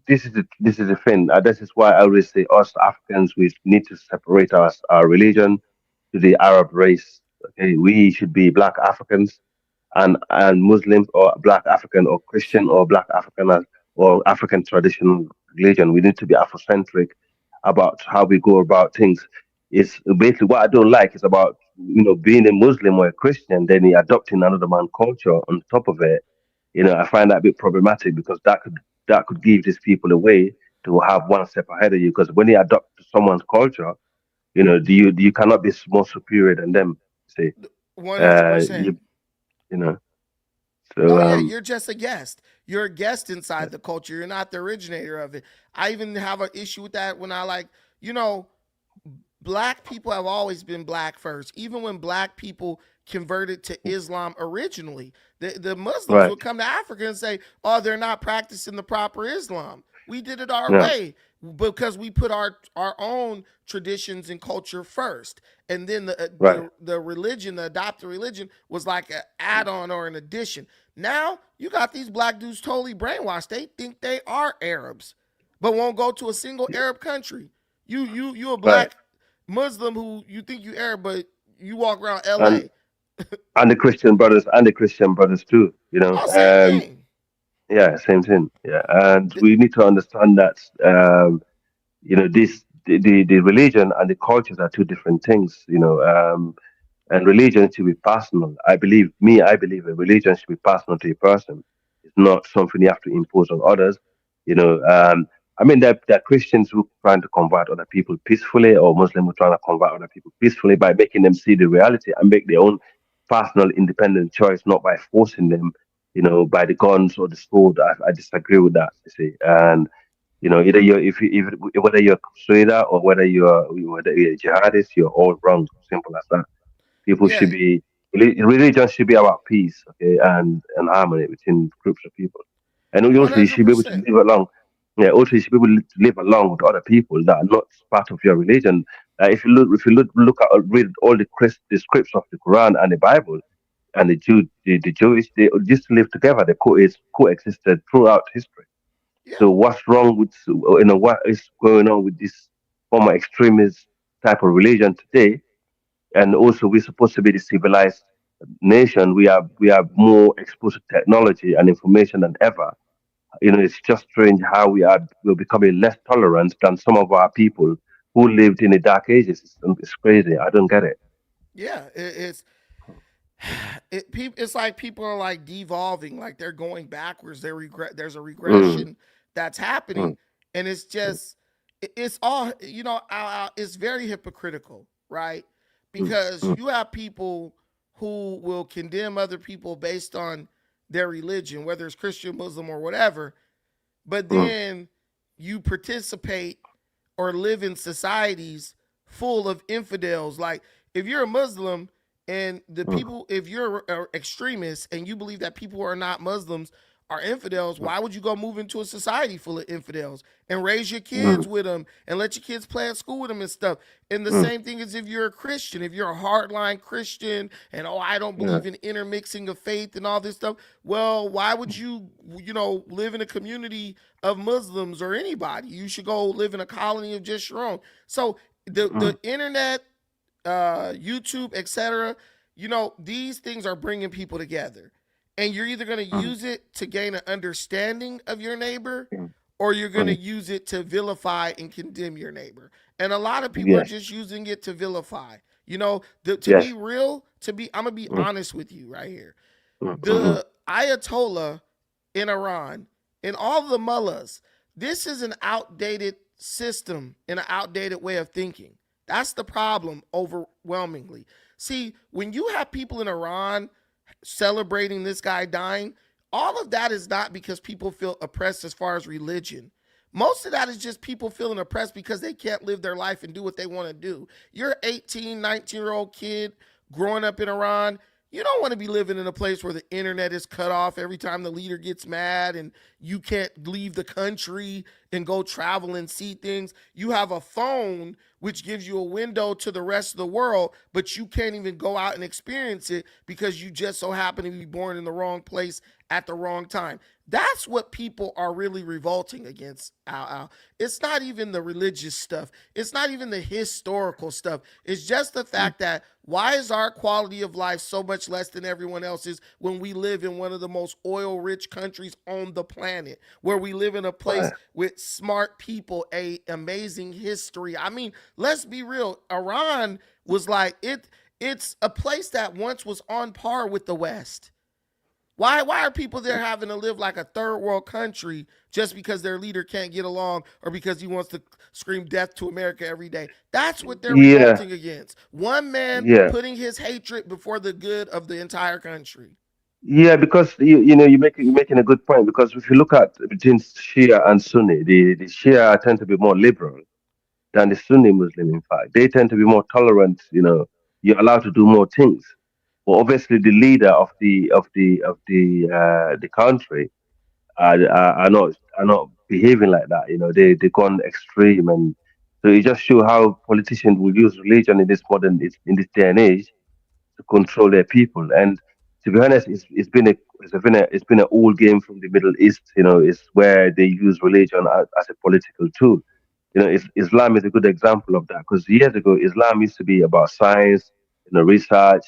this is the thing. This is why I always say us Africans, we need to separate our religion to the Arab race. Okay, we should be Black Africans, and Muslims, or Black African, or Christian, or Black African, or African traditional religion. We need to be Afrocentric about how we go about things. It's basically what I don't like is about being a Muslim or a Christian, then you adopting another man's culture on top of it. I find that a bit problematic because that could give these people a way to have one step ahead of you. Because when you adopt someone's culture, you cannot be more superior than them. See, 100%. you know. So Oh yeah, you're just a guest. You're a guest inside the culture. You're not the originator of it. I even have an issue with that when I like, you know, black people have always been black first. Even when black people converted to Islam originally, the Muslims right, would come to Africa and say, "Oh, they're not practicing the proper Islam. We did it our yeah, way because we put our own traditions and culture first." And then right, the religion, the adopted religion, was like an add-on or an addition. Now you got these black dudes totally brainwashed. They think they are Arabs, but won't go to a single Arab country. You a right, black Muslim who you think you Arab, but you walk around and L.A. the Christian brothers too. Oh, same thing. Yeah, same thing. Yeah, and we need to understand that the religion and the cultures are two different things. And religion should be personal. I believe a religion should be personal to a person. It's not something you have to impose on others. You know, I mean, there are Christians who are trying to convert other people peacefully, or Muslims who are trying to convert other people peacefully by making them see the reality and make their own personal, independent choice, not by forcing them, by the guns or the sword. I disagree with that. You see, and either you're if whether you're a crusader or whether you're a jihadist, you're all wrong. Simple as that. People Yeah, should be religion should be about peace, okay, and harmony between groups of people. And one also you hundred should be able to percent. live along. Yeah, also you should be able to live along with other people that are not part of your religion. If you look at read all the scripts of the Quran and the Bible and the Jewish, they used to live together. They coexisted throughout history. Yeah, So what's wrong with what is going on with this former extremist type of religion today? And also we're supposed to be the civilized nation. We are more exposed to technology and information than ever. It's just strange how we're becoming less tolerant than some of our people who lived in the dark ages. It's crazy. I don't get it. yeah. It's like people are like devolving, like they're going backwards. There's a Mm, regression that's mm, happening, and it's just it's all it's very hypocritical, right? mm, Because mm, you have people who will condemn other people based on their religion, whether it's Christian, Muslim, or whatever, but mm, then you participate or live in societies full of infidels. Like if you're a Muslim and the mm, people, if you're an extremist and you believe that people who are not Muslims are infidels, mm, why would you go move into a society full of infidels and raise your mm, kids with them and let your kids play at school with them and stuff? And the mm. same thing is if you're a Christian, if you're a hardline Christian and I don't Yeah. believe in intermixing of faith and all this stuff, well, why would you live in a community of Muslims or anybody? You should go live in a colony of just your own. So the Mm, internet, YouTube, etc. These things are bringing people together, and you're either going to mm, use it to gain an understanding of your neighbor, mm, or you're going to mm. use it to vilify and condemn your neighbor. And a lot of people are Yes. just using it to vilify. To be Yes. real, I'm gonna be Mm, honest with you right here. mm, mm, The Ayatollah in Iran and all the mullahs, this is an outdated system and an outdated way of thinking. That's the problem overwhelmingly. See, when you have people in Iran celebrating this guy dying, all of that is not because people feel oppressed as far as religion. Most of that is just people feeling oppressed because they can't live their life and do what they want to do. You're an 18, 19-year-old kid growing up in Iran. You don't want to be living in a place where the internet is cut off every time the leader gets mad and you can't leave the country and go travel and see things. You have a phone which gives you a window to the rest of the world, but you can't even go out and experience it because you just so happen to be born in the wrong place at the wrong time. That's what people are really revolting against, Al. It's not even the religious stuff. It's not even the historical stuff. It's just the mm. fact that why is our quality of life so much less than everyone else's when we live in one of the most oil rich countries on the planet, where we live in a place Right. with smart people, a amazing history. I mean, let's be real. Iran was like it's a place that once was on par with the West. Why are people there having to live like a third world country just because their leader can't get along or because he wants to scream death to America every day? That's what they're Yeah. revolting against. One man Yeah. putting his hatred before the good of the entire country. Yeah, because you're making a good point, because if you look at between Shia and Sunni, the Shia tend to be more liberal than the Sunni Muslim. In fact, they tend to be more tolerant. You're allowed to do more things. But obviously, the leader of the country are not behaving like that. They gone extreme, and so it just show how politicians will use religion in this day and age to control their people. And to be honest, it's been an old game from the Middle East. It's where they use religion as a political tool. Islam is a good example of that, because years ago Islam used to be about science, research,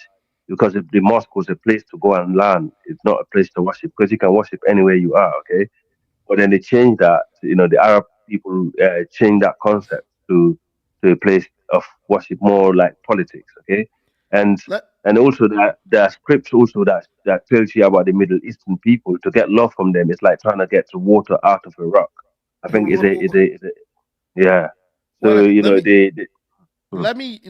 because the mosque was a place to go and learn. It's not a place to worship, because you can worship anywhere you are. Okay, but then they changed that. The Arab people changed that concept to a place of worship, more like politics. Okay, and Let and also that there are scripts also that tells you about the Middle Eastern people. To get love from them, it's like trying to get the water out of a rock. I think yeah. So what let me they hmm,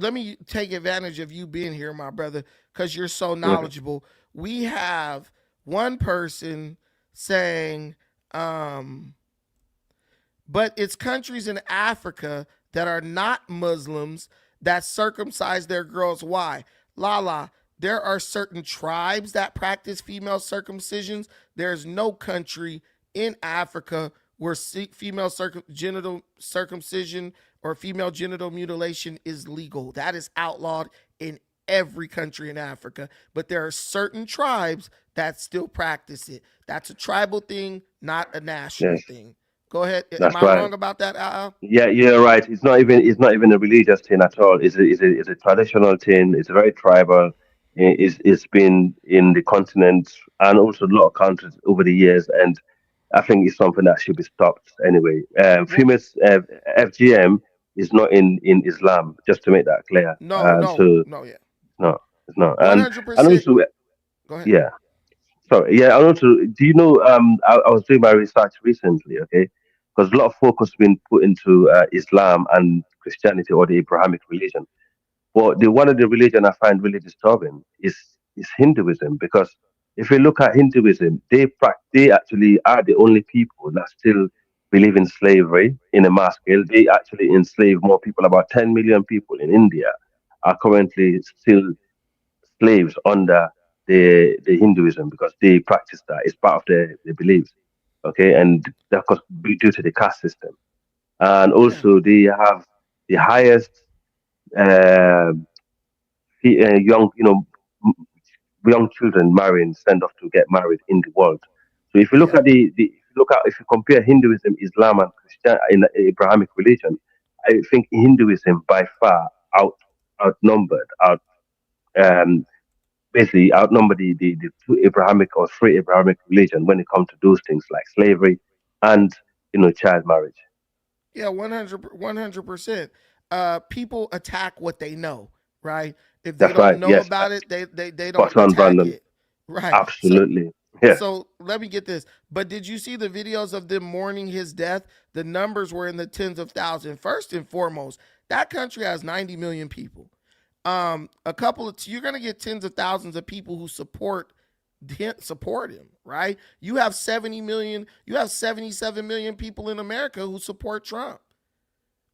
let me take advantage of you being here, my brother, because you're so okay. knowledgeable. We have one person saying, but it's countries in Africa that are not Muslims that circumcise their girls. Why? Lala, there are certain tribes that practice female circumcisions. There's no country in Africa where female genital circumcision or female genital mutilation is legal. That is outlawed in every country in Africa. But there are certain tribes that still practice it. That's a tribal thing, not a national Yes, thing. Go ahead. Am that's I right. wrong about that, Al? Yeah, you're right. It's not even a religious thing at all. It's a traditional thing. It's very tribal. It's been in the continent and also a lot of countries over the years, and I think it's something that should be stopped anyway. Well, Female FGM is not in Islam, just to make that clear. no, no, So no, yeah. no, it's not. And 100%. also, Go ahead. yeah. Sorry, yeah, and also, do you know? I was doing my research recently, okay, because a lot of focus has been put into Islam and Christianity, or the Abrahamic religion. But the one of the religion I find really disturbing is Hinduism, because if you look at Hinduism, they actually are the only people that still believe in slavery in a mass scale. They actually enslave more people. About 10 million people in India are currently still slaves under the Hinduism, because they practice that. It's part of their beliefs. Okay, and that could be due to the caste system. And Yeah. also they have the highest uh, young m- young children marrying send off to get married in the world. So if you look Yeah. at if you compare Hinduism, Islam, and Christian in the Abrahamic religion, I think Hinduism by far outnumbered out um, basically outnumber the two Abrahamic or three Abrahamic religion when it comes to those things like slavery and child marriage. Yeah, 100%. People attack what they know, right? If they That's don't right. know Yes, about it, they don't spot on, attack Brandon. it. Right. So Absolutely. Yeah. so let me get this. But did you see the videos of them mourning his death? The numbers were in the tens of thousands. First and foremost, that country has 90 million people. A couple of you're gonna get tens of thousands of people who support him, right? You have 70 million, you have 77 million people in America who support Trump.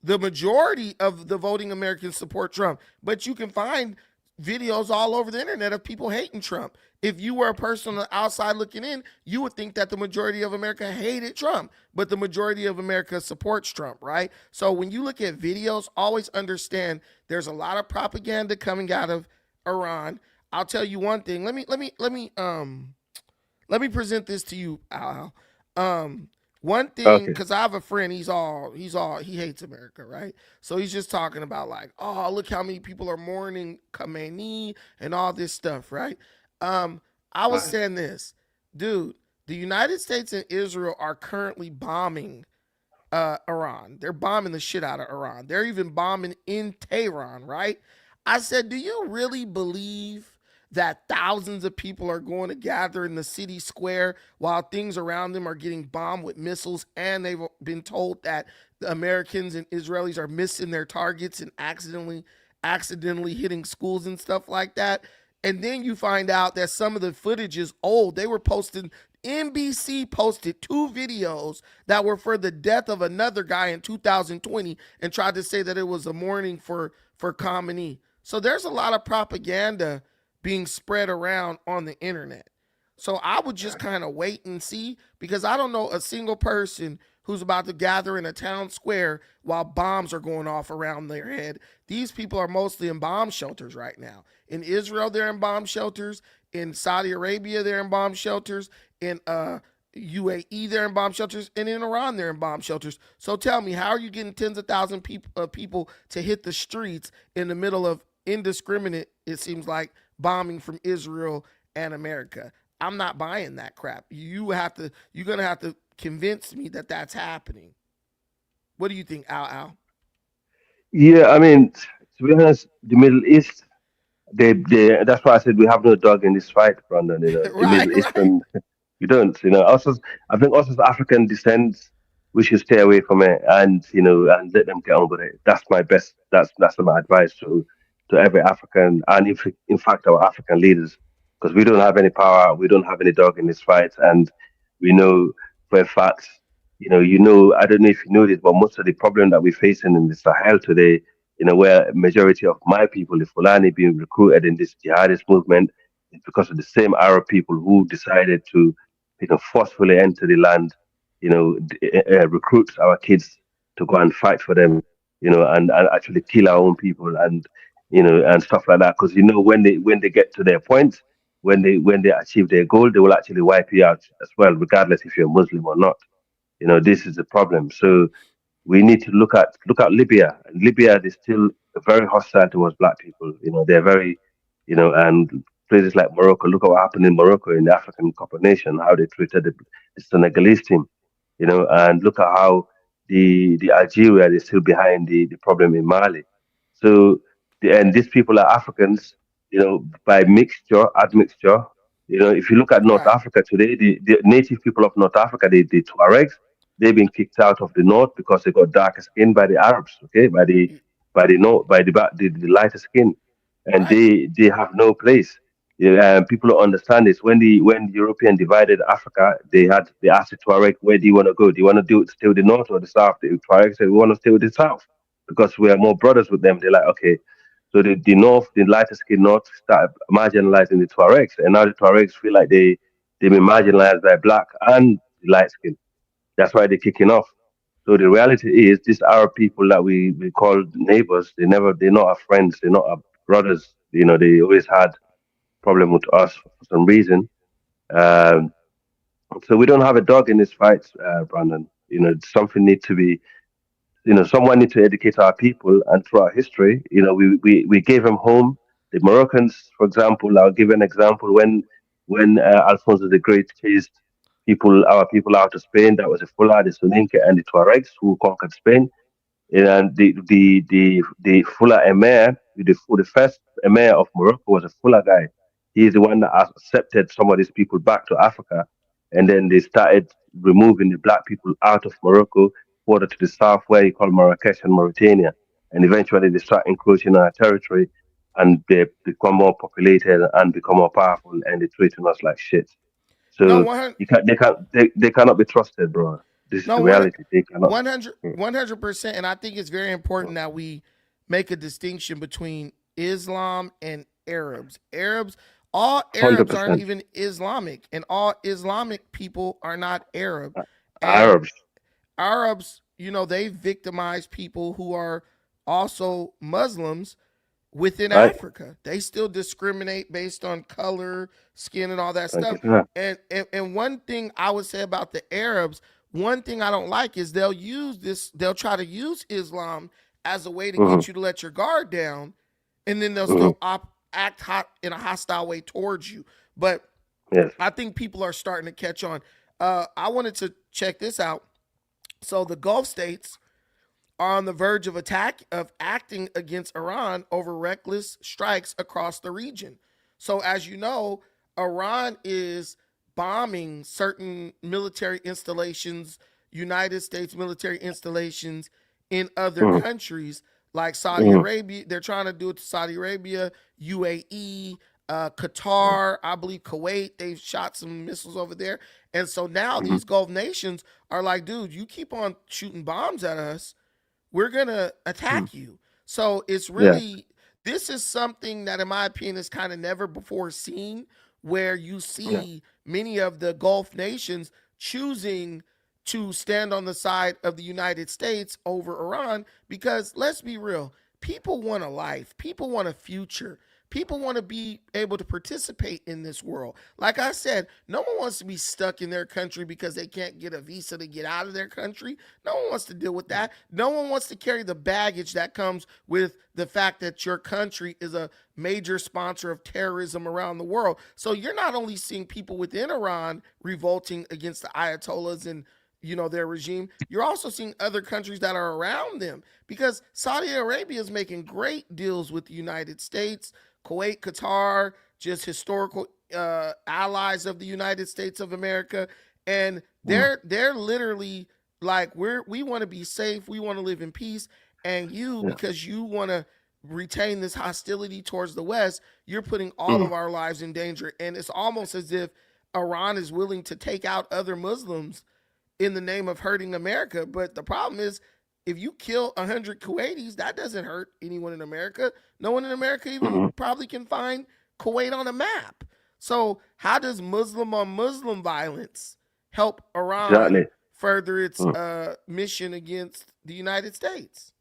The majority of the voting Americans support Trump, but you can find videos all over the internet of people hating Trump. If you were a person on the outside looking in, you would think that the majority of America hated Trump, but the majority of America supports Trump, right? So when you look at videos, always understand there's a lot of propaganda coming out of Iran. I'll tell you one thing. Let me present this to you, Al. One thing, Okay. because I have a friend, he hates America, right? So he's just talking about like, oh, look how many people are mourning Khamenei and all this stuff, right? I was saying this, dude. The United States and Israel are currently bombing Iran. They're bombing the shit out of Iran. They're even bombing in Tehran, right? I said, do you really believe that thousands of people are going to gather in the city square while things around them are getting bombed with missiles, and they've been told that the Americans and Israelis are missing their targets and accidentally hitting schools and stuff like that? And then you find out that some of the footage is old. They were posting, NBC posted 2 videos that were for the death of another guy in 2020 and tried to say that it was a mourning for Khamenei. So there's a lot of propaganda being spread around on the internet. So I would just kind of wait and see, because I don't know a single person who's about to gather in a town square while bombs are going off around their head. These people are mostly in bomb shelters right now. In Israel, they're in bomb shelters. In Saudi Arabia, they're in bomb shelters. In UAE, they're in bomb shelters. And in Iran, they're in bomb shelters. So tell me, how are you getting tens of thousands people to hit the streets in the middle of indiscriminate, it seems like, bombing from Israel and America? I'm not buying that crap. You're gonna have to convince me that that's happening. What do you think, Al? Yeah, I mean, to be honest, the Middle East, they that's why I said we have no dog in this fight, Brandon. The Right, Middle right, Eastern, we don't. I think us as African descent, we should stay away from it, and and let them get on with it. That's my best. That's my advice to every African, and in fact our African leaders, because we don't have any power, we don't have any dog in this fight, and we know for a fact. I don't know if you know this, but most of the problem that we're facing in the Sahel today, where a majority of my people, the Fulani, being recruited in this jihadist movement, is because of the same Arab people who decided to, forcefully enter the land, recruit our kids to go and fight for them, and actually kill our own people and stuff like that. Because when they get to their point, when they achieve their goal, they will actually wipe you out as well, regardless if you're Muslim or not. This is the problem. So we need to look at Libya. And Libya is still very hostile towards black people. They're very, and places like Morocco. Look at what happened in Morocco in the African Cup of Nations, how they treated the Senegalese team. And look at how the Algeria is still behind the problem in Mali. So and these people are Africans, by admixture. If you look at North right. Africa today, the native people of North Africa, the Tuaregs, they've been kicked out of the north because they got darker skin by the Arabs, okay, by the north, by the lighter skin, and Right. they have no place. Yeah, people don't understand this. When the European divided Africa, they asked the Tuareg, where do you want to go? Do you want to stay with the north or the south? The Tuareg said, we want to stay with the south because we are more brothers with them. They're like, okay. So the north, the lighter skin north, started marginalizing the Tuaregs, and now the Tuaregs feel like they've been marginalized by black and the light skin. That's why they're kicking off. So the reality is, these Arab people that we call neighbors, they're not our friends, they're not our brothers. They always had problem with us for some reason. Um, so we don't have a dog in this fight, Brandon. Something need to be, someone need to educate our people, and through our history, we gave them home. The Moroccans, for example, I'll give an example. When Alfonso the Great chased our people out of Spain, that was the Fula, the Soninke, and the Tuaregs who conquered Spain. And the Fula emir, the first emir of Morocco was a Fula guy. He's the one that accepted some of these people back to Africa, and then they started removing the black people out of Morocco, further to the south, where you call Marrakesh and Mauritania, and eventually they start encroaching on our territory, and they become more populated and become more powerful, and they're treating us like shit. No, So 100. they cannot be trusted, bro. This is No, the reality. They cannot. 100, Mm. 100%. And I think it's very important that we make a distinction between Islam and Arabs. All Hundred Arabs aren't percent even Islamic, and all Islamic people are not Arab. And Arabs. Arabs, they victimize people who are also Muslims within Right? Africa. They still discriminate based on color, skin, and all that Thank you, stuff. sir. And one thing I would say about the Arabs, one thing I don't like is they'll try to use Islam as a way to Hmm. get you to let your guard down, and then they'll Hmm. still act hot in a hostile way towards you. But Yes. I think people are starting to catch on. I wanted to check this out. So the Gulf states are on the verge of acting against Iran over reckless strikes across the region. So as you know, Iran is bombing certain military installations, United States military installations in other Hmm. countries like Saudi Hmm. Arabia. They're trying to do it to Saudi Arabia, UAE. Qatar, I believe Kuwait, they've shot some missiles over there. And so now Mm-hmm. these Gulf nations are like, dude, you keep on shooting bombs at us, we're going to Mm. attack you. So it's Yeah. really, this is something that, in my opinion, is kind of never before seen, where you Yeah. see many of the Gulf nations choosing to stand on the side of the United States over Iran. Because let's be real, people want a life, people want a future. People want to be able to participate in this world. Like I said, no one wants to be stuck in their country because they can't get a visa to get out of their country. No one wants to deal with that. No one wants to carry the baggage that comes with the fact that your country is a major sponsor of terrorism around the world. So you're not only seeing people within Iran revolting against the Ayatollahs and their regime, you're also seeing other countries that are around them, because Saudi Arabia is making great deals with the United States, Kuwait, Qatar, just historical allies of the United States of America, and Mm. they're literally like, we want to be safe, we want to live in peace, and you, Yeah. because you want to retain this hostility towards the West, you're putting all Mm. of our lives in danger. And it's almost as if Iran is willing to take out other Muslims in the name of hurting America. But the problem is, if you kill 100 Kuwaitis, that doesn't hurt anyone in America. No one in America even Mm-hmm. probably can find Kuwait on a map. So how does Muslim on Muslim violence help Iran Exactly. further its Mm. mission against the United States?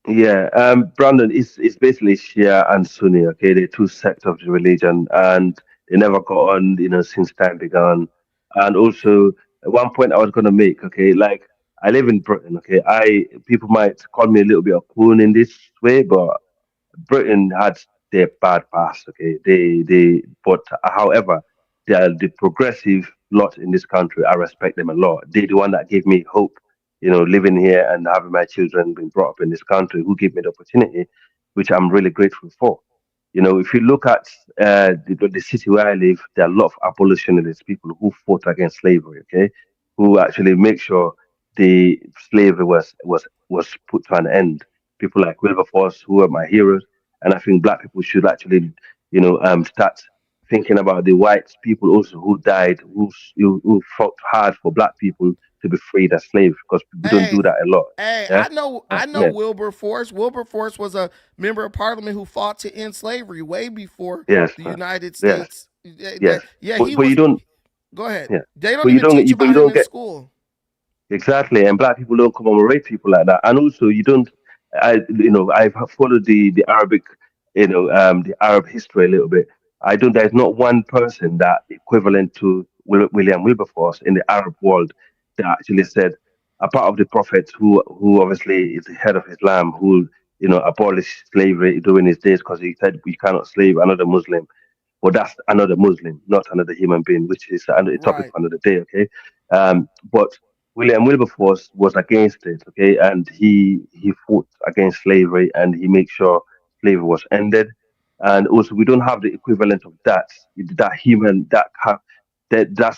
Yeah, Brandon, it's basically Shia and Sunni. Okay, they're two sects of the religion, and they never got on, since time began. And also, at one point I was gonna make, okay, like I live in Britain. Okay, I people might call me a little bit of coon in this way, but Britain had their bad past. Okay, but however, they are the progressive lot in this country. I respect them a lot. They're the one that gave me hope. Living here and having my children being brought up in this country, who gave me the opportunity, which I'm really grateful for. If you look at the city where I live, there are a lot of abolitionists, people who fought against slavery. Okay, who actually make sure the slavery was put to an end. People like Wilberforce, who are my heroes, and I think black people should actually, start thinking about the white people also who died, who fought hard for black people to be freed as slaves, because we don't Hey, do that a lot. hey, Yeah. I know Yeah. Wilberforce. Wilberforce was a member of parliament who fought to end slavery way before Yes. the United Yes. States. Yeah, Yes. yeah, he But you was. don't. Go ahead. Yeah. They don't But you even don't. teach But you about him don't in get. school. Exactly, and black people don't commemorate people like that. And also, you don't. I've followed the Arabic, the Arab history a little bit. I don't. There's not one person that equivalent to William Wilberforce in the Arab world that actually said, apart of the prophet who obviously is the head of Islam, who abolished slavery during his days because he said we cannot slave another Muslim. But that's another Muslim, not another human being, which is another topic Right. for another day. Okay, but William Wilberforce was against it. Okay, and he fought against slavery, and he made sure slavery was ended. And also, we don't have the equivalent of that human that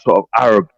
sort of Arab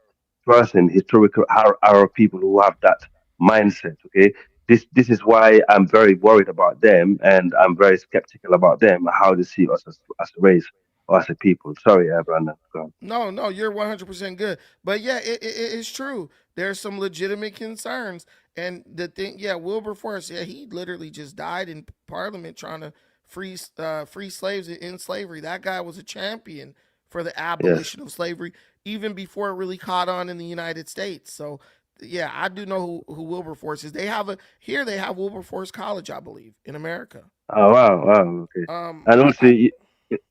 person, historical Arab people who have that mindset. Okay, this is why I'm very worried about them, and I'm very skeptical about them, how they see us as a race or as a people. Sorry, Brandon. Go on. No, no, you're 100% good. But yeah, it's true. There's some legitimate concerns. And the thing, yeah, Wilberforce, yeah, he literally just died in Parliament trying to free slaves in slavery. That guy was a champion for the Yes. abolition of slavery, even before it really caught on in the United States. So yeah, I do know who Wilberforce is. They have Wilberforce College, I believe, in America. Oh wow, wow. Okay. And also, I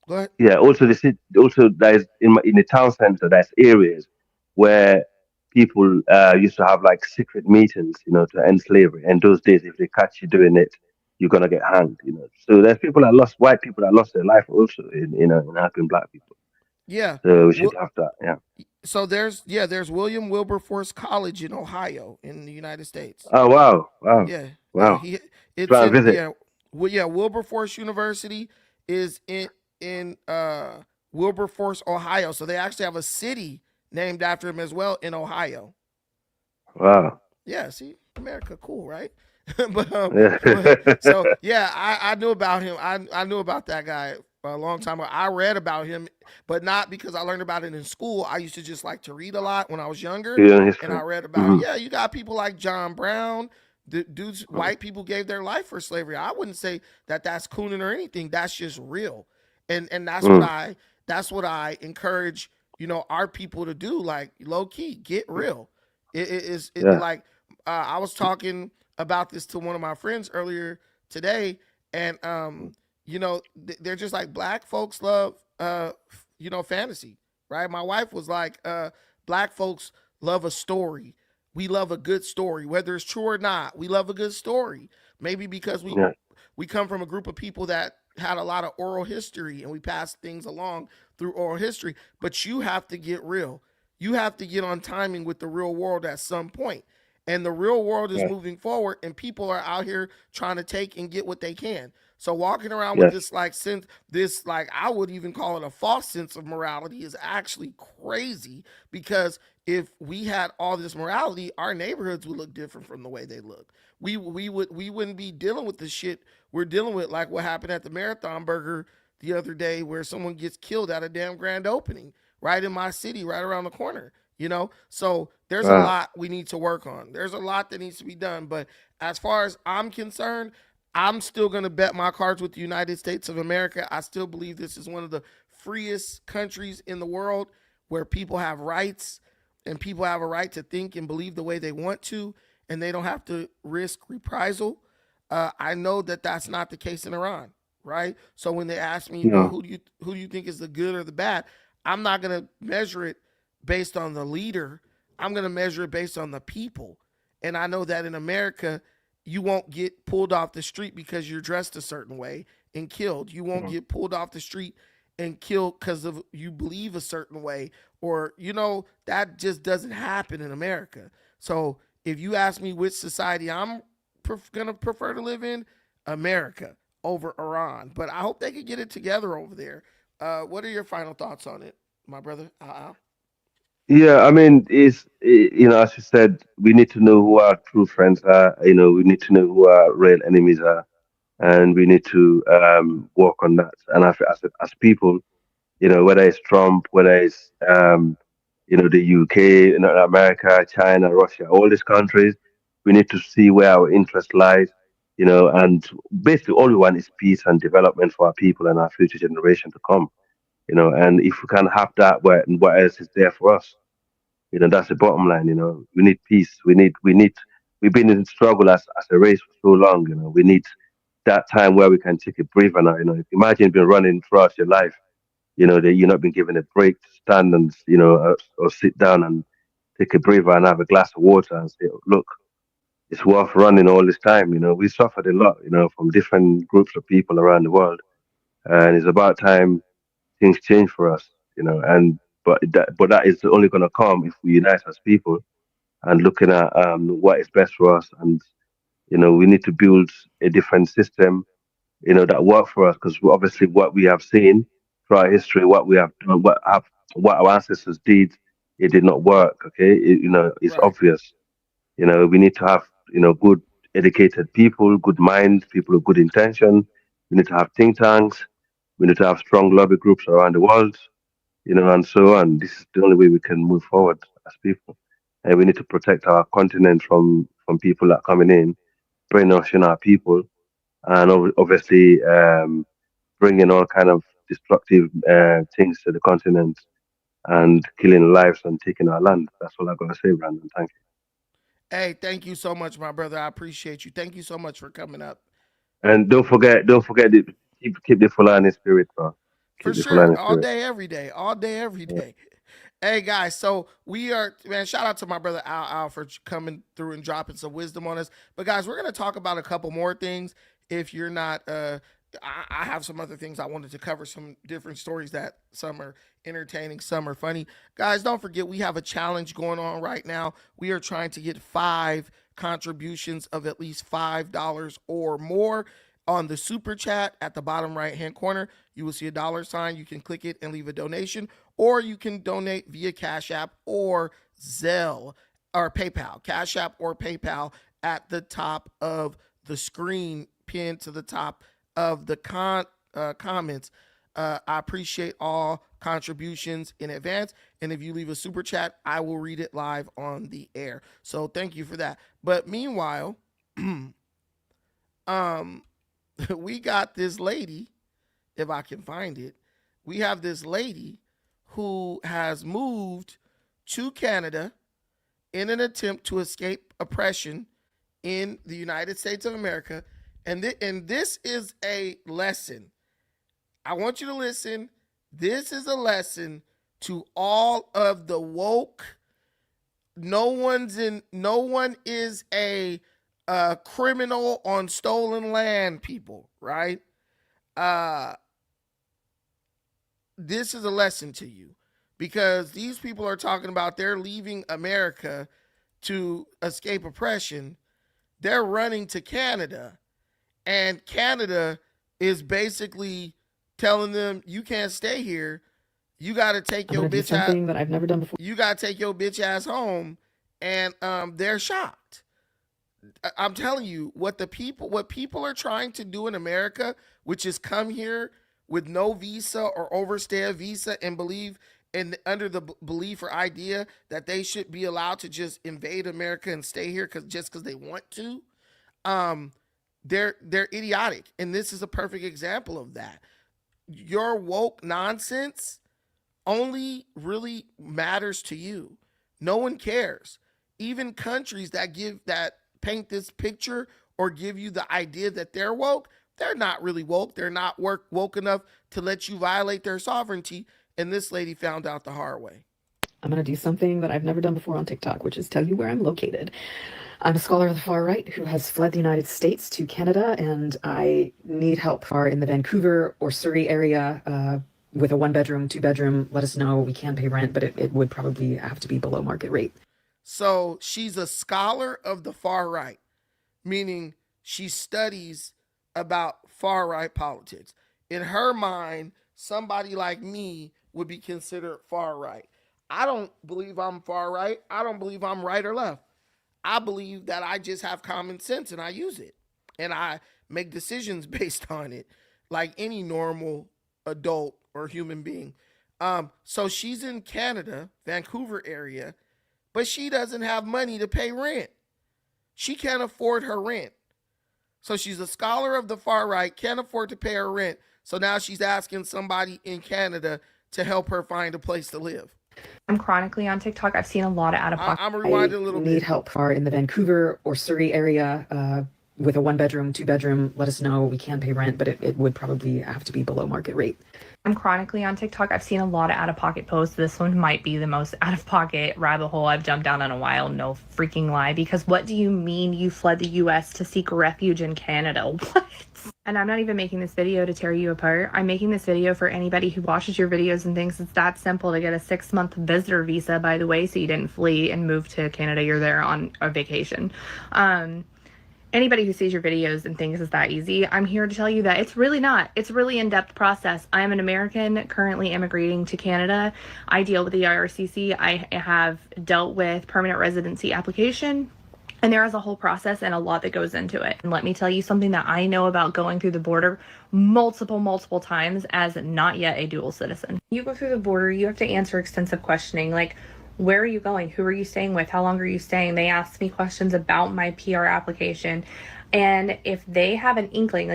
go ahead. yeah, also there's in the town center there's areas where people used to have like secret meetings, to end slavery. And those days, if they catch you doing it, you're gonna get hanged. So there's people that lost white people that lost their life also in helping black people. Yeah. So we should Well, have that. Yeah. so there's William Wilberforce College in Ohio in the United States. Oh wow, wow, Yeah, yeah. wow. It's Try and in visit. Wilberforce University is in Wilberforce, Ohio. So they actually have a city named after him as well in Ohio. Wow. Yeah, see, America, cool, right? but Yeah. so yeah, I knew about him. I knew about that guy a long time ago. I read about him, but not because I learned about it in school. I used to just like to read a lot when I was younger, Yeah, and I history. read about, Hmm. yeah, you got people like John Brown. The dudes, white people gave their life for slavery. I wouldn't say that that's cooning or anything. That's just real, and Mm. that's what I encourage, our people to do. Like, low key, get real. It is Yeah. like, I was talking about this to one of my friends earlier today, and they're just like, black folks love fantasy, right? My wife was like, black folks love a story. We love a good story, whether it's true or not. We love a good story. Maybe because Yeah. we come from a group of people that had a lot of oral history, and we pass things along through oral history. But you have to get real. You have to get on timing with the real world at some point. And the real world is Yeah. moving forward, and people are out here trying to take and get what they can. So walking around with Yes. this like sense, this, like, I would even call it a false sense of morality, is actually crazy, because if we had all this morality, our neighborhoods would look different from the way they look. We wouldn't be dealing with the shit we're dealing with, like what happened at the Marathon Burger the other day, where someone gets killed at a damn grand opening right in my city, right around the corner. So there's a Wow. lot we need to work on. There's a lot that needs to be done. But as far as I'm concerned, I'm still going to bet my cards with the United States of America. I still believe this is one of the freest countries in the world, where people have rights, and people have a right to think and believe the way they want to, and they don't have to risk reprisal. I know that that's not the case in Iran, right? So when they ask me, well, No. who do you think is the good or the bad? I'm not going to measure it based on the leader. I'm going to measure it based on the people. And I know that in America, you won't get pulled off the street because you're dressed a certain way and killed. You won't Mm. get pulled off the street and killed because of you believe a certain way, or that just doesn't happen in America. So if you ask me which society I'm gonna prefer to live in, America over Iran. But I hope they can get it together over there. What are your final thoughts on it, my brother? Yeah, I mean, as you said, we need to know who our true friends are. We need to know who our real enemies are, and we need to work on that. And as people, whether it's Trump, whether it's the UK, America, China, Russia, all these countries, we need to see where our interest lies. And basically, all we want is peace and development for our people and our future generation to come. And if we can have that, what else is there for us? That's the bottom line. We need peace. We've been in struggle as a race for so long. We need that time where we can take a breather now. Imagine being running throughout your life, that you're not been given a break to stand and, or sit down and take a breather and have a glass of water and say, look, it's worth running all this time. We suffered a lot, from different groups of people around the world. And it's about time things change for us, and but that is only going to come if we unite as people and looking at what is best for us. And we need to build a different system, that work for us, because obviously what we have seen throughout history, what we have done, what our ancestors did, it did not work. Okay, it's Right, obvious. We need to have good educated people, good minds, people with good intention. We need to have think tanks. We need to have strong lobby groups around the world, and so on. This is the only way we can move forward as people. And we need to protect our continent from people that are coming in, brainwashing our people, and obviously bringing all kind of destructive things to the continent and killing lives and taking our land. That's all I gotta say, Brandon. Thank hey, thank you so much, my brother. I appreciate you. Thank you so much for coming up. you. And don't forget to keep the Fulani spirit, bro. For Keep the sure. Fulani All spirit. day, every day. All day, every day. Hey guys, so we are, man, shout out to my brother Al for coming through and dropping some wisdom on us. But guys, we're gonna talk about a couple more things. If you're not I have some other things I wanted to cover, some different stories that some are entertaining, some are funny. Guys, don't forget we have a challenge going on right now. We are trying to get 5 contributions of at least $5 or more on the super chat at the bottom right hand corner. You will see a dollar sign. You can click it and leave a donation, or you can donate via Cash App or Zelle or PayPal. Cash App or PayPal at the top of the screen, pinned to the top of the comments. I appreciate all contributions in advance. And if you leave a super chat, I will read it live on the air. So thank you for that. But meanwhile, we got this lady, if I can find it. We have this lady who has moved to Canada in an attempt to escape oppression in the United States of America. And this is a lesson. I want you to listen. This is a lesson to all of the woke. No one is a criminal on stolen land people, right? This is a lesson to you, because these people are talking about they're leaving America to escape oppression. They're running to Canada, and Canada is basically telling them, you can't stay here. You got to take your bitch ass. Something that I've never done before. You got to take your bitch ass home, and they're shocked. I'm telling you, what people are trying to do in America, which is come here with no visa or overstay a visa and believe under the belief or idea that they should be allowed to just invade America and stay here because they want to. They're idiotic, and this is a perfect example of that. Your woke nonsense only really matters to you. No one cares. Even countries that paint this picture or give you the idea that they're woke, they're not really woke. They're not woke enough to let you violate their sovereignty. And this lady found out the hard way. I'm going to do something that I've never done before on TikTok, which is tell you where I'm located. I'm a scholar of the far right who has fled the United States to Canada, and I need help. Are in the Vancouver or Surrey area with a 1-bedroom, 2-bedroom. Let us know. We can pay rent, but it would probably have to be below market rate. So she's a scholar of the far right, meaning she studies about far right politics. In her mind, somebody like me would be considered far right. I don't believe I'm far right. I don't believe I'm right or left. I believe that I just have common sense and I use it. And I make decisions based on it, like any normal adult or human being. So she's in Canada, Vancouver area, but she doesn't have money to pay rent. She can't afford her rent. So she's a scholar of the far right, can't afford to pay her rent. So now she's asking somebody in Canada to help her find a place to live. I'm chronically on TikTok. I've seen a lot of out-of-pocket. I'm rewinding a little bit. Need help. Are in the Vancouver or Surrey area with a 1-bedroom, 2-bedroom. Let us know. We can pay rent, but it would probably have to be below market rate. I'm chronically on TikTok. I've seen a lot of out-of-pocket posts. This one might be the most out-of-pocket rabbit hole I've jumped down in a while. No freaking lie. Because what do you mean you fled the U.S. to seek refuge in Canada? What? And I'm not even making this video to tear you apart. I'm making this video for anybody who watches your videos and thinks it's that simple to get a 6-month visitor visa, by the way, so you didn't flee and move to Canada. You're there on a vacation. Anybody who sees your videos and thinks it's that easy, I'm here to tell you that it's really not. It's a really in-depth process. I am an American currently immigrating to Canada. I deal with the IRCC. I have dealt with permanent residency application. And there is a whole process and a lot that goes into it. And let me tell you something that I know about going through the border multiple times as not yet a dual citizen. You go through the border, you have to answer extensive questioning, like, where are you going? Who are you staying with? How long are you staying? They ask me questions about my PR application. And if they have an inkling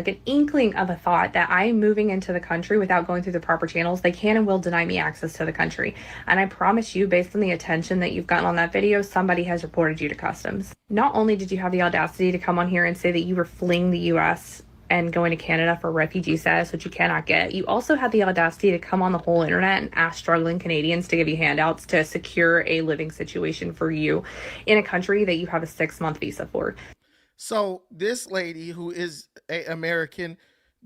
of a thought that I'm moving into the country without going through the proper channels, they can and will deny me access to the country. And I promise you, based on the attention that you've gotten on that video, somebody has reported you to customs. Not only did you have the audacity to come on here and say that you were fleeing the US and going to Canada for refugee status, which you cannot get, you also had the audacity to come on the whole internet and ask struggling Canadians to give you handouts to secure a living situation for you in a country that you have a 6-month visa for. So this lady, who is an American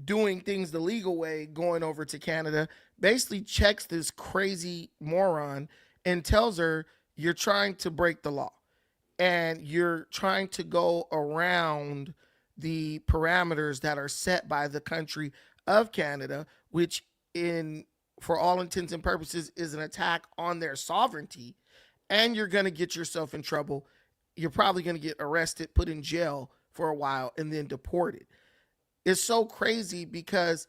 doing things the legal way, going over to Canada, basically checks this crazy moron and tells her, you're trying to break the law and you're trying to go around the parameters that are set by the country of Canada, which for all intents and purposes is an attack on their sovereignty. And you're going to get yourself in trouble. You're probably going to get arrested, put in jail for a while, and then deported. It's so crazy because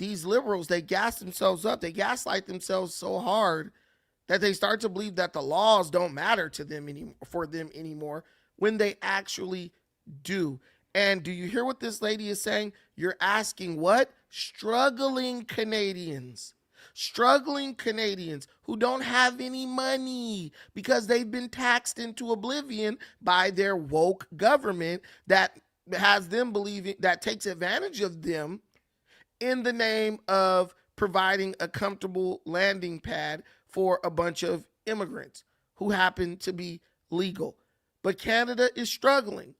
these liberals, they gas themselves up. They gaslight themselves so hard that they start to believe that the laws don't matter to them anymore when they actually do. And do you hear what this lady is saying? You're asking what? Struggling Canadians who don't have any money because they've been taxed into oblivion by their woke government that has them believing, that takes advantage of them in the name of providing a comfortable landing pad for a bunch of immigrants who happen to be legal. But Canada is struggling.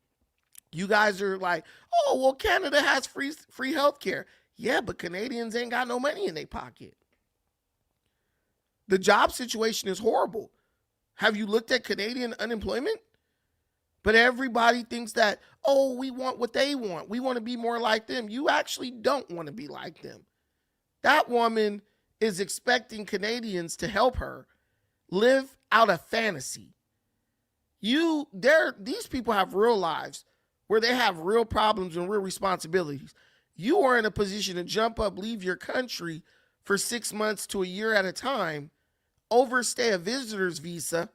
You guys are like, oh, well, Canada has free health care. Yeah, but Canadians ain't got no money in their pocket. The job situation is horrible. Have you looked at Canadian unemployment? But everybody thinks that, oh, we want what they want. We want to be more like them. You actually don't want to be like them. That woman is expecting Canadians to help her live out a fantasy. These people have real lives where they have real problems and real responsibilities. You are in a position to jump up, leave your country for 6 months to a year at a time, overstay a visitor's visa,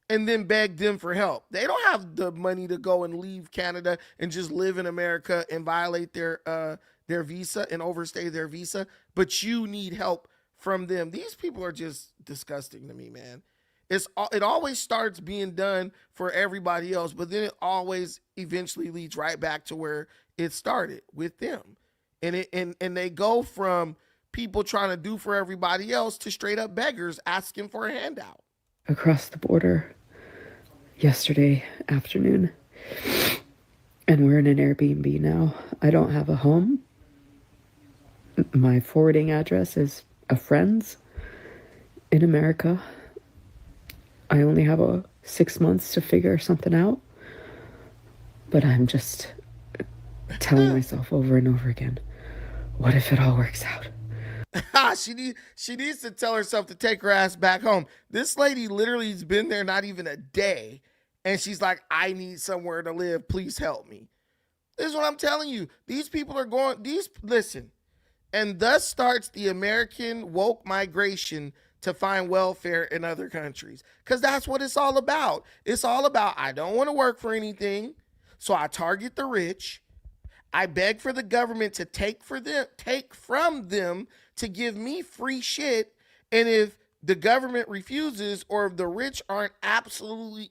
and then beg them for help. They don't have the money to go and leave Canada and just live in America and violate their visa and overstay their visa, but you need help from them. These people are just disgusting to me, man. It always starts being done for everybody else, but then it always eventually leads right back to where it started with them. And they go from people trying to do for everybody else to straight up beggars asking for a handout. Across the border yesterday afternoon, and we're in an Airbnb now. I don't have a home. My forwarding address is a friend's in America. I only have 6 months to figure something out, but I'm just telling myself over and over again, what if it all works out? She needs to tell herself to take her ass back home. This lady literally has been there not even a day, and she's like, I need somewhere to live. Please help me. This is what I'm telling you. These people are listen, and thus starts the American woke migration to find welfare in other countries. Because that's what it's all about. It's all about, I don't want to work for anything, so I target the rich. I beg for the government to take from them to give me free shit. And if the government refuses, or if the rich aren't absolutely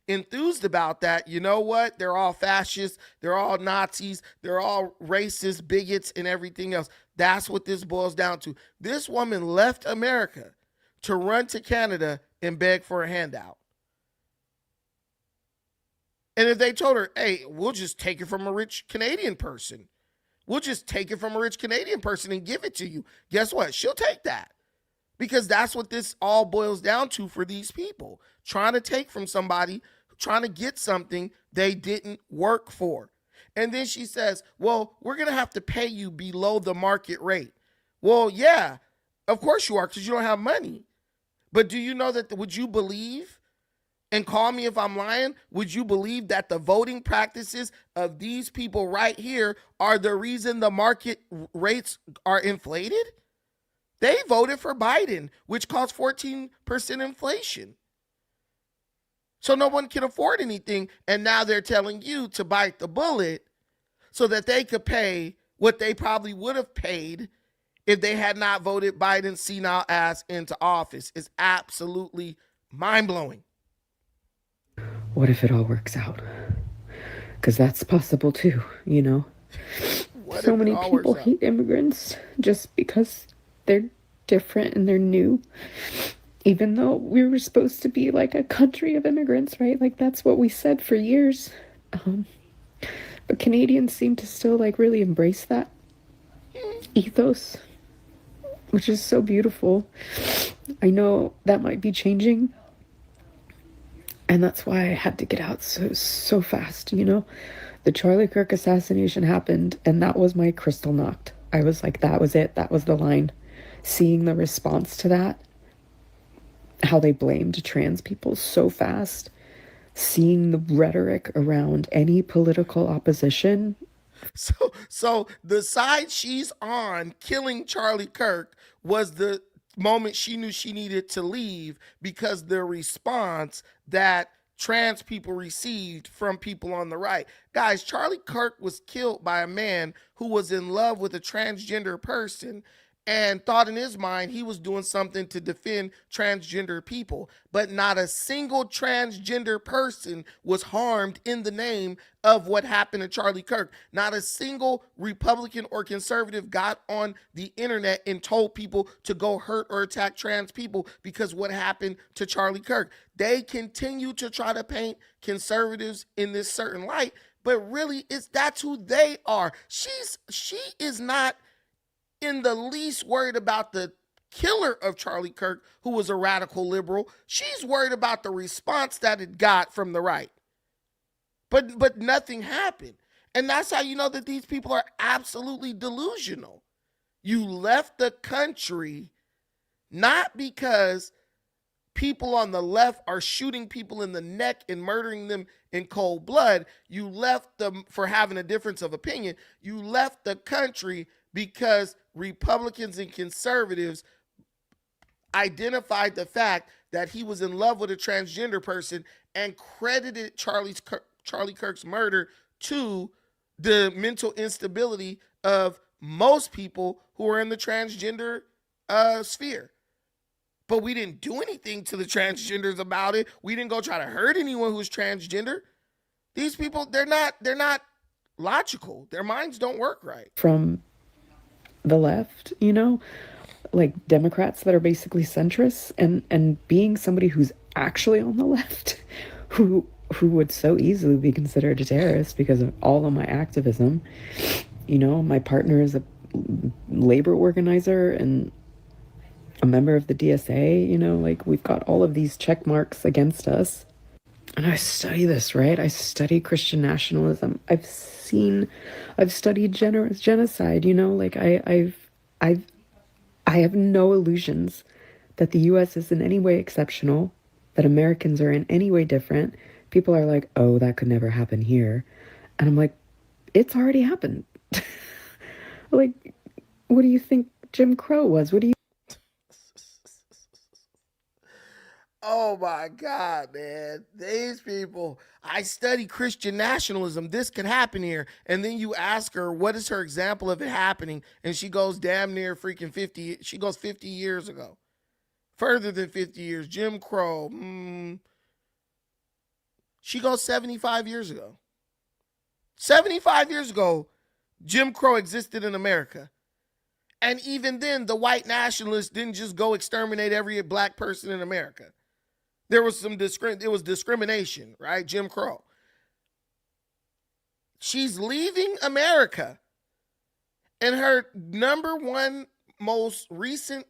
enthused about that, you know what? They're all fascists. They're all Nazis. They're all racist, bigots, and everything else. That's what this boils down to. This woman left America to run to Canada and beg for a handout. And if they told her, hey, we'll just take it from a rich Canadian person. We'll just take it from a rich Canadian person and give it to you. Guess what? She'll take that. Because that's what this all boils down to for these people. Trying to take from somebody, trying to get something they didn't work for. And then she says, well, we're going to have to pay you below the market rate. Well, yeah, of course you are, because you don't have money. But do you know that, would you believe, and call me if I'm lying, would you believe that the voting practices of these people right here are the reason the market rates are inflated? They voted for Biden, which caused 14% inflation. So no one can afford anything, and now they're telling you to bite the bullet so that they could pay what they probably would have paid if they had not voted Biden's senile ass into office. It's absolutely mind-blowing. What if it all works out? Because that's possible too, you know? So many people hate immigrants just because they're different and they're new. Even though we were supposed to be like a country of immigrants, right? Like that's what we said for years. But Canadians seem to still like really embrace that ethos, which is so beautiful. I know that might be changing, and that's why I had to get out so fast, you know? The Charlie Kirk assassination happened, and that was my crystal knocked. I was like, that was it. That was the line. Seeing the response to that, how they blamed trans people so fast, seeing the rhetoric around any political opposition So the side she's on, killing Charlie Kirk, was the moment she knew she needed to leave because the response that trans people received from people on the right. Guys, Charlie Kirk was killed by a man who was in love with a transgender person and thought in his mind he was doing something to defend transgender people. But not a single transgender person was harmed in the name of what happened to Charlie Kirk. Not a single Republican or conservative got on the internet and told people to go hurt or attack trans people because what happened to Charlie Kirk. They continue to try to paint conservatives in this certain light, but really that's who they are. She is not in the least worried about the killer of Charlie Kirk, who was a radical liberal. She's worried about the response that it got from the right. But nothing happened. And that's how you know that these people are absolutely delusional. You left the country not because people on the left are shooting people in the neck and murdering them in cold blood. You left them for having a difference of opinion. You left the country because Republicans and conservatives identified the fact that he was in love with a transgender person and credited Charlie Kirk's murder to the mental instability of most people who are in the transgender sphere. But we didn't do anything to the transgenders about it. We didn't go try to hurt anyone who's transgender. These people, they're not logical. Their minds don't work right. From the left, you know, like Democrats that are basically centrists, and being somebody who's actually on the left, who would so easily be considered a terrorist because of all of my activism. You know, my partner is a labor organizer and a member of the DSA, you know, like we've got all of these check marks against us. And I study this, right? I study Christian nationalism. I've studied genocide, you know, like I have no illusions that the US is in any way exceptional, that Americans are in any way different. People are like, oh, that could never happen here. And I'm like, it's already happened. Like, what do you think Jim Crow was? What do you Oh my God, man. These people, I study Christian nationalism. This could happen here. And then you ask her, what is her example of it happening? And she goes damn near freaking 50. She goes 50 years ago. Further than 50 years. Jim Crow. She goes 75 years ago. 75 years ago, Jim Crow existed in America. And even then, the white nationalists didn't just go exterminate every black person in America. There was discrimination, right? Jim Crow. She's leaving America. And her number one most recent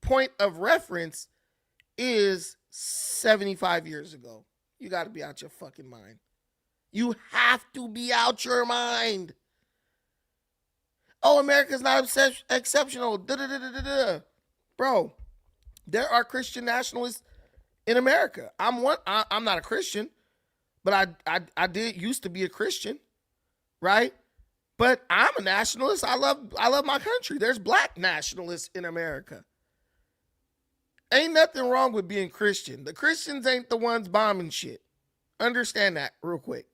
point of reference is 75 years ago. You got to be out your fucking mind. You have to be out your mind. Oh, America's not exceptional. Da-da-da-da-da-da. Bro, there are Christian nationalists in America. I'm not a Christian, but I did used to be a Christian, right? But I'm a nationalist. I love my country. There's black nationalists in America. Ain't nothing wrong with being Christian. The Christians ain't the ones bombing shit. Understand that real quick.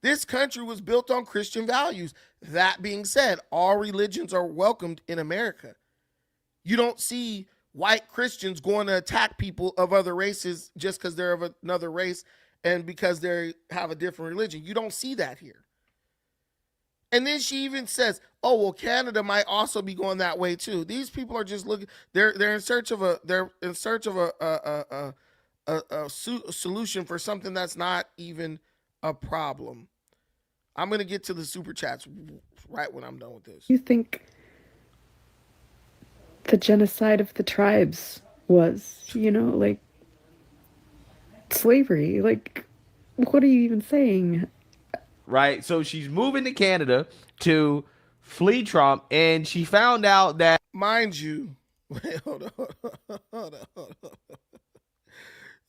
This country was built on Christian values. That being said, all religions are welcomed in America. You don't see white Christians going to attack people of other races just because they're of another race and because they have a different religion. You don't see that here. And then she even says, "Oh, well, Canada might also be going that way too." These people are just looking. They're in search of a solution for something that's not even a problem. I'm gonna get to the super chats right when I'm done with this. You think the genocide of the tribes was, you know, like slavery? Like, what are you even saying? Right? So she's moving to Canada to flee Trump, and she found out that, mind you, wait, hold on.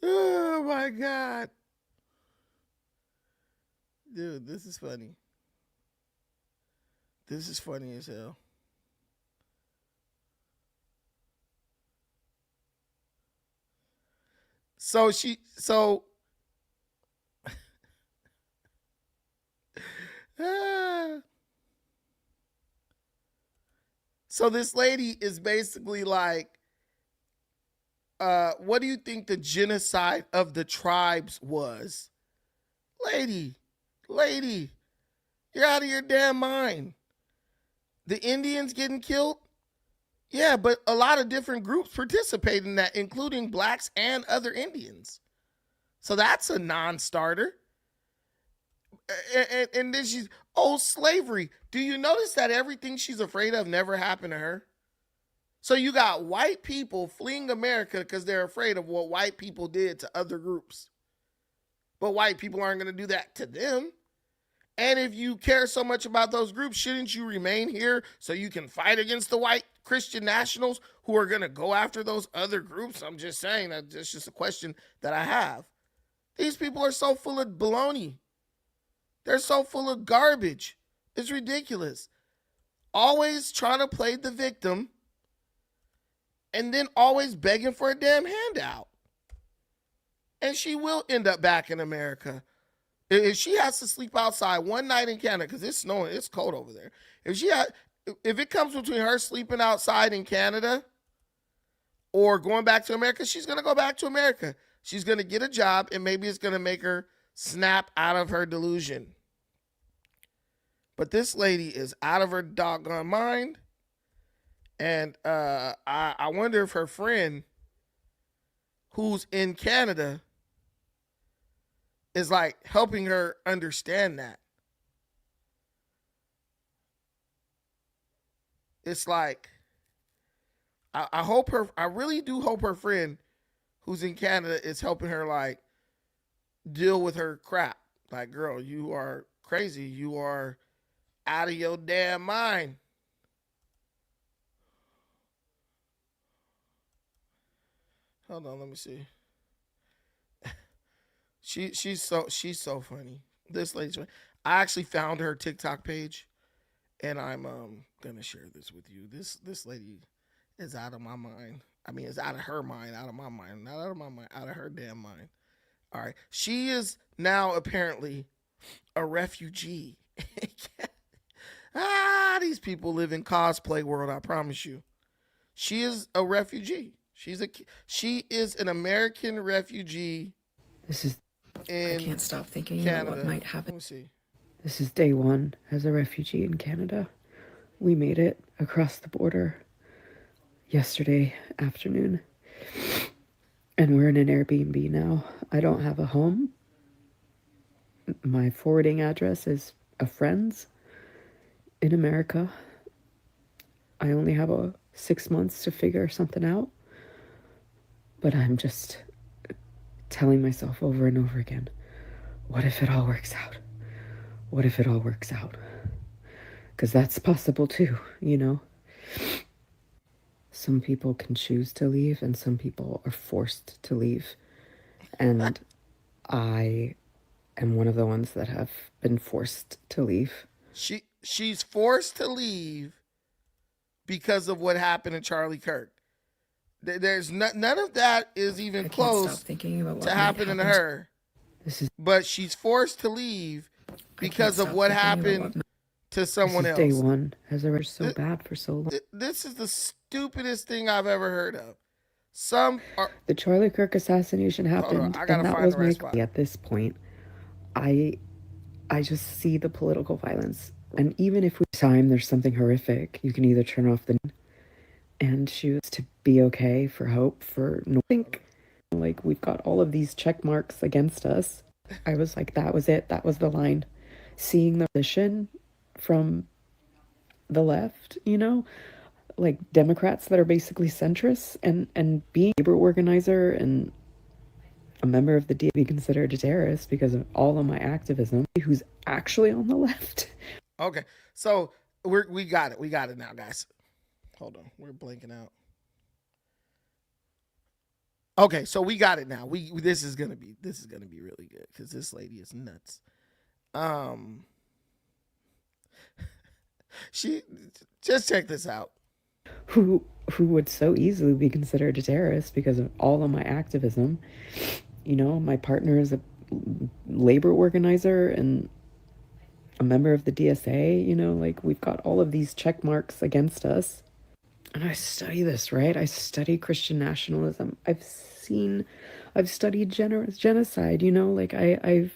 Oh my God. Dude, this is funny. This is funny as hell. So so this lady is basically like, what do you think the genocide of the tribes was? Lady, you're out of your damn mind. The Indians getting killed? Yeah, but a lot of different groups participate in that, including blacks and other Indians. So that's a non-starter. And then she's, oh, slavery. Do you notice that everything she's afraid of never happened to her? So you got white people fleeing America because they're afraid of what white people did to other groups. But white people aren't going to do that to them. And if you care so much about those groups, shouldn't you remain here so you can fight against the white Christian nationals who are going to go after those other groups? I'm just saying that's just a question that I have. These people are so full of baloney. They're so full of garbage. It's ridiculous. Always trying to play the victim and then always begging for a damn handout. And she will end up back in America. If she has to sleep outside one night in Canada, because it's snowing, it's cold over there. If it comes between her sleeping outside in Canada or going back to America, she's going to go back to America. She's going to get a job, and maybe it's going to make her snap out of her delusion. But this lady is out of her doggone mind. And I wonder if her friend who's in Canada is like helping her understand that. It's like, I really do hope her friend who's in Canada is helping her like deal with her crap. Like, girl, you are crazy. You are out of your damn mind. Hold on, let me see. She's so funny. This lady's funny. I actually found her TikTok page, and I'm gonna share this with you. This lady is out of my mind. I mean, it's out of her mind, out of my mind, not out of my mind, out of her damn mind. All right, she is now apparently a refugee. These people live in cosplay world. I promise you. She is a refugee. She is an American refugee. I can't stop thinking Canada. about what might happen. Let me see. This is day one as a refugee in Canada. We made it across the border yesterday afternoon. And we're in an Airbnb now. I don't have a home. My forwarding address is a friend's in America. I only have 6 months to figure something out. But I'm just telling myself over and over again, what if it all works out? What if it all works out? Because that's possible too, you know? Some people can choose to leave and some people are forced to leave. And I am one of the ones that have been forced to leave. She's forced to leave because of what happened to Charlie Kirk. There's none of that is even close to happening to her. But she's forced to leave because of what happened to someone else. Day one has already so bad for so long. This is the stupidest thing I've ever heard of. The Charlie Kirk assassination happened, and that was my spot. At this point, I just see the political violence, and even if there's something horrific, you can either turn off the and choose to be okay, for hope, for no. I think like we've got all of these check marks against us. I was like, that was it. That was the line. Seeing the position from the left, you know, like Democrats that are basically centrists, and being a labor organizer and a member of the DA be considered a terrorist because of all of my activism, who's actually on the left. Okay, so we got it. We got it now, guys. Hold on, we're blanking out. Okay, so we got it now. This is gonna be really good because this lady is nuts. She just check this out. who would so easily be considered a terrorist because of all of my activism. You know, my partner is a labor organizer and a member of the DSA. You know, like, we've got all of these check marks against us. And I study this, right? I study Christian nationalism. I've studied genocide. You know, like, I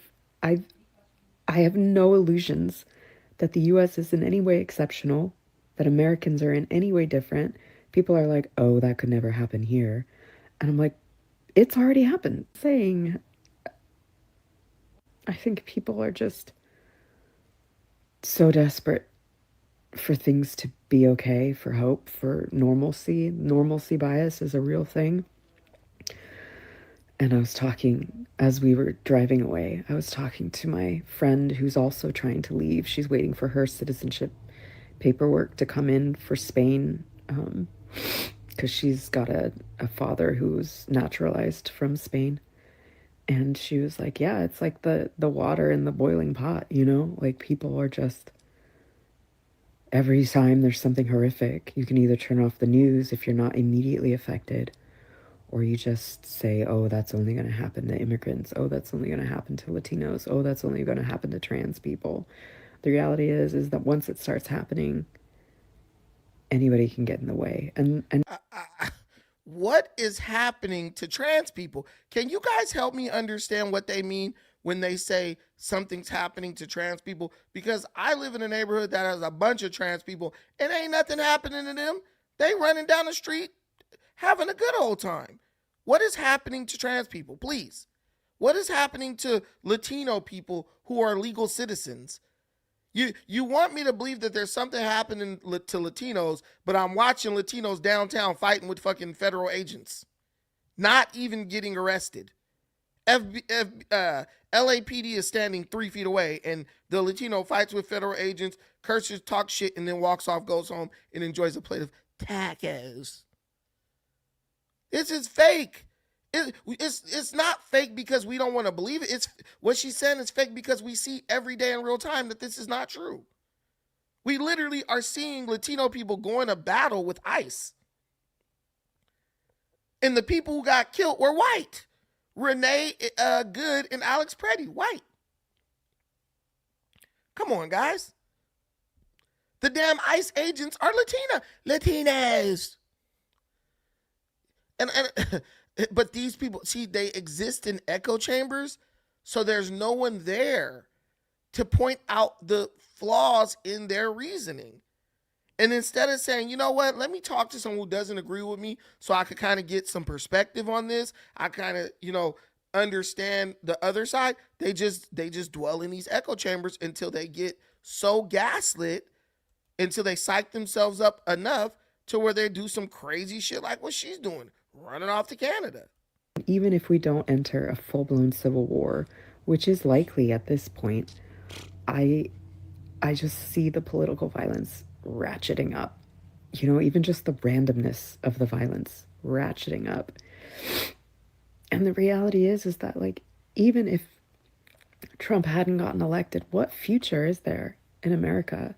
have no illusions that the U.S. is in any way exceptional, that Americans are in any way different. People are like, oh, that could never happen here. And I'm like, it's already happened. I think people are just so desperate for things to be okay, for hope, for normalcy. Normalcy bias is a real thing. And I was talking, as we were driving away, I was talking to my friend who's also trying to leave. She's waiting for her citizenship paperwork to come in for Spain, because she's got a father who's naturalized from Spain. And she was like, yeah, it's like the water in the boiling pot, you know? Like, people are just, every time there's something horrific, you can either turn off the news if you're not immediately affected, or you just say, oh, that's only going to happen to immigrants. Oh, that's only going to happen to Latinos. Oh, that's only going to happen to trans people. The reality is that once it starts happening, anybody can get in the way. And What is happening to trans people? Can you guys help me understand what they mean when they say something's happening to trans people? Because I live in a neighborhood that has a bunch of trans people and ain't nothing happening to them. They running down the street having a good old time. What is happening to trans people, please? What is happening to Latino people who are legal citizens? You want me to believe that there's something happening to Latinos, but I'm watching Latinos downtown fighting with fucking federal agents, not even getting arrested. LAPD is standing 3 feet away, and the Latino fights with federal agents, curses, talks shit, and then walks off, goes home, and enjoys a plate of tacos. This is fake. It's not fake because we don't want to believe it. It's what she's saying is fake because we see every day in real time that this is not true. We literally are seeing Latino people going to battle with ICE. And the people who got killed were white. Renee Good and Alex Preddy, white. Come on, guys. The damn ICE agents are Latinas. And but these people, see, they exist in echo chambers, so there's no one there to point out the flaws in their reasoning. And instead of saying, you know what, let me talk to someone who doesn't agree with me so I could kind of get some perspective on this, I kind of, understand the other side, they just dwell in these echo chambers until they get so gaslit, until they psych themselves up enough to where they do some crazy shit like what she's doing, running off to Canada. even if we don't enter a full-blown civil war, which is likely at this point, I just see the political violence ratcheting up. You know, even just the randomness of the violence ratcheting up. And the reality is that, like, even if Trump hadn't gotten elected, what future is there in America?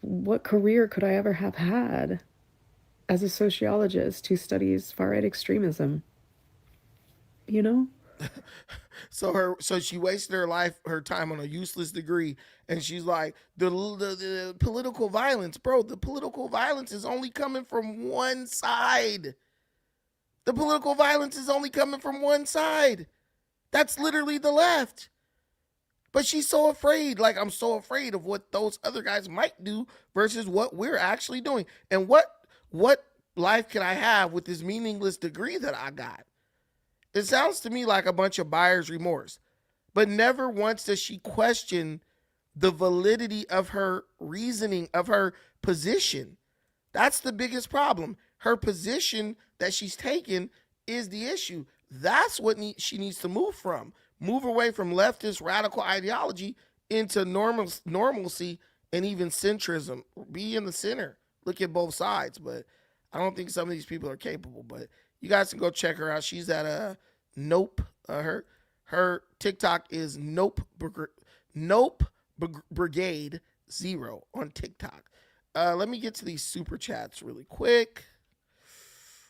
What career could I ever have had as a sociologist who studies far-right extremism? You know? So she wasted her time on a useless degree, and she's like, the political violence, bro. The political violence is only coming from one side. The political violence is only coming from one side. That's literally the left. But she's so afraid. Like, I'm so afraid of what those other guys might do versus what we're actually doing. And what life can I have with this meaningless degree that I got? It sounds to me like a bunch of buyer's remorse. But never once does she question the validity of her reasoning, of her position. That's the biggest problem. Her position that she's taken is the issue. That's what she needs to move from. Move away from leftist radical ideology into normalcy and even centrism. Be in the center. Look at both sides. But I don't think some of these people are capable. But you guys can go check her out. She's at Nope. Her TikTok is Nope Brigade Zero on TikTok. Let me get to these super chats really quick.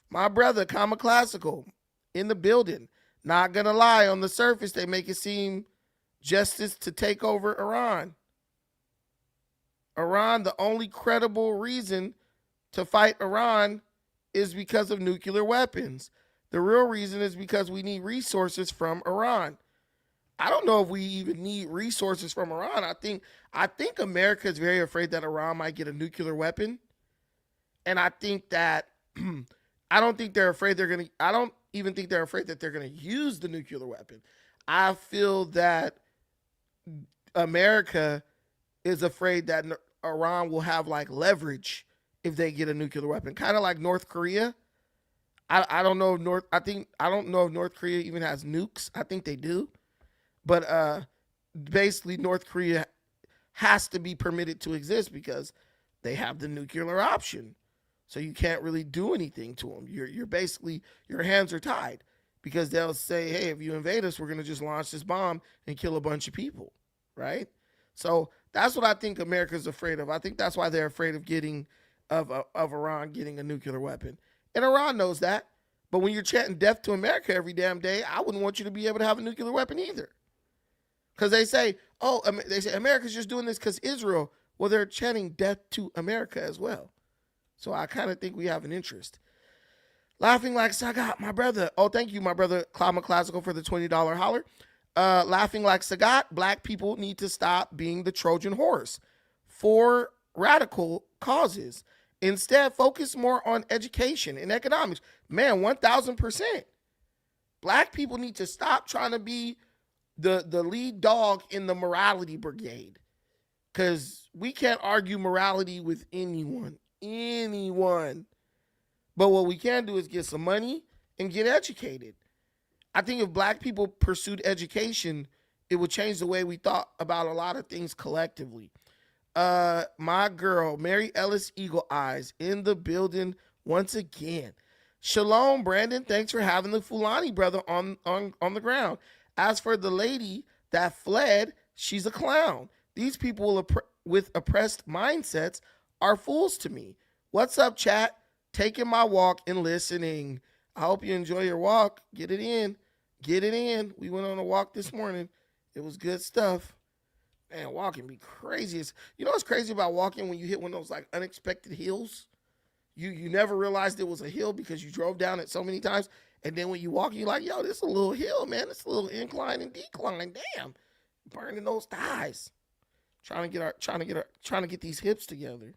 My brother, Comma Classical, in the building. Not gonna lie, on the surface, they make it seem justice to take over Iran. Iran, the only credible reason to fight Iran is because of nuclear weapons. The real reason is because we need resources from Iran. I don't know if we even need resources from Iran. I think America is very afraid that Iran might get a nuclear weapon. And I think that I don't think they're afraid I don't even think they're afraid that they're going to use the nuclear weapon. I feel that America is afraid that Iran will have like leverage if they get a nuclear weapon, kind of like North Korea. I don't know if I don't know if North Korea even has nukes. I think they do, but basically North Korea has to be permitted to exist because they have the nuclear option. So you can't really do anything to them. You're basically, your hands are tied because they'll say, hey, if you invade us, we're going to just launch this bomb and kill a bunch of people, right? So that's what I think America's afraid of. I think that's why they're afraid of Iran getting a nuclear weapon. And Iran knows that. But when you're chanting death to America every damn day, I wouldn't want you to be able to have a nuclear weapon either. Because they say America's just doing this because Israel. Well, they're chanting death to America as well. So I kind of think we have an interest. Laughing like Sagat, my brother. Oh, thank you, my brother, Climate Classical, for the $20 holler. Laughing like Sagat, black people need to stop being the Trojan horse for radical causes. Instead, focus more on education and economics. Man, 1,000%. Black people need to stop trying to be the lead dog in the morality brigade. Because we can't argue morality with anyone. But what we can do is get some money and get educated. I think if black people pursued education, it would change the way we thought about a lot of things collectively. My girl, Mary Ellis Eagle Eyes, in the building once again. Shalom, Brandon. Thanks for having the Fulani brother on the ground. As for the lady that fled, she's a clown. These people with oppressed mindsets are fools to me. What's up, chat? Taking my walk and listening. I hope you enjoy your walk. Get it in. Get it in. We went on a walk this morning. It was good stuff. Man, walking be crazy. You know what's crazy about walking when you hit one of those like unexpected hills? You never realized it was a hill because you drove down it so many times. And then when you walk, you're like, yo, this is a little hill, man. It's a little incline and decline. Damn. Burning those thighs. Trying to get these hips together.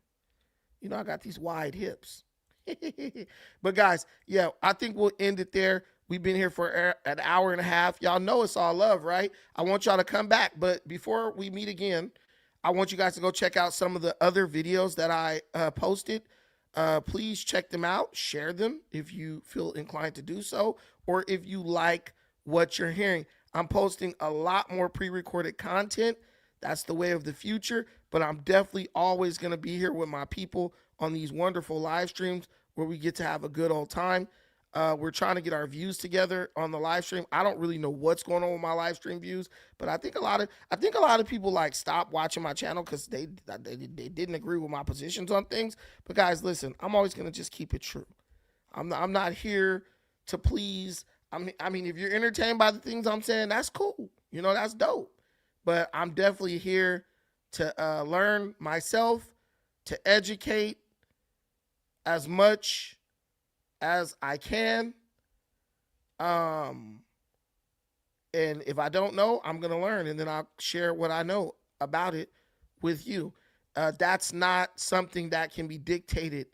You know, I got these wide hips. But guys, yeah, I think we'll end it there. We've been here for an hour and a half. Y'all know it's all love, right? I want y'all to come back. But before we meet again, I want you guys to go check out some of the other videos that I posted. Please check them out. Share them if you feel inclined to do so, or if you like what you're hearing. I'm posting a lot more pre-recorded content. That's the way of the future, but I'm definitely always going to be here with my people on these wonderful live streams where we get to have a good old time. We're trying to get our views together on the live stream. I don't really know what's going on with my live stream views, but I think a lot of people like stop watching my channel because they didn't agree with my positions on things. But guys, listen, I'm always going to just keep it true. I'm not here to please. I mean, if you're entertained by the things I'm saying, that's cool. You know, that's dope. But I'm definitely here to learn myself, to educate as much as I can. And if I don't know, I'm going to learn, and then I'll share what I know about it with you. That's not something that can be dictated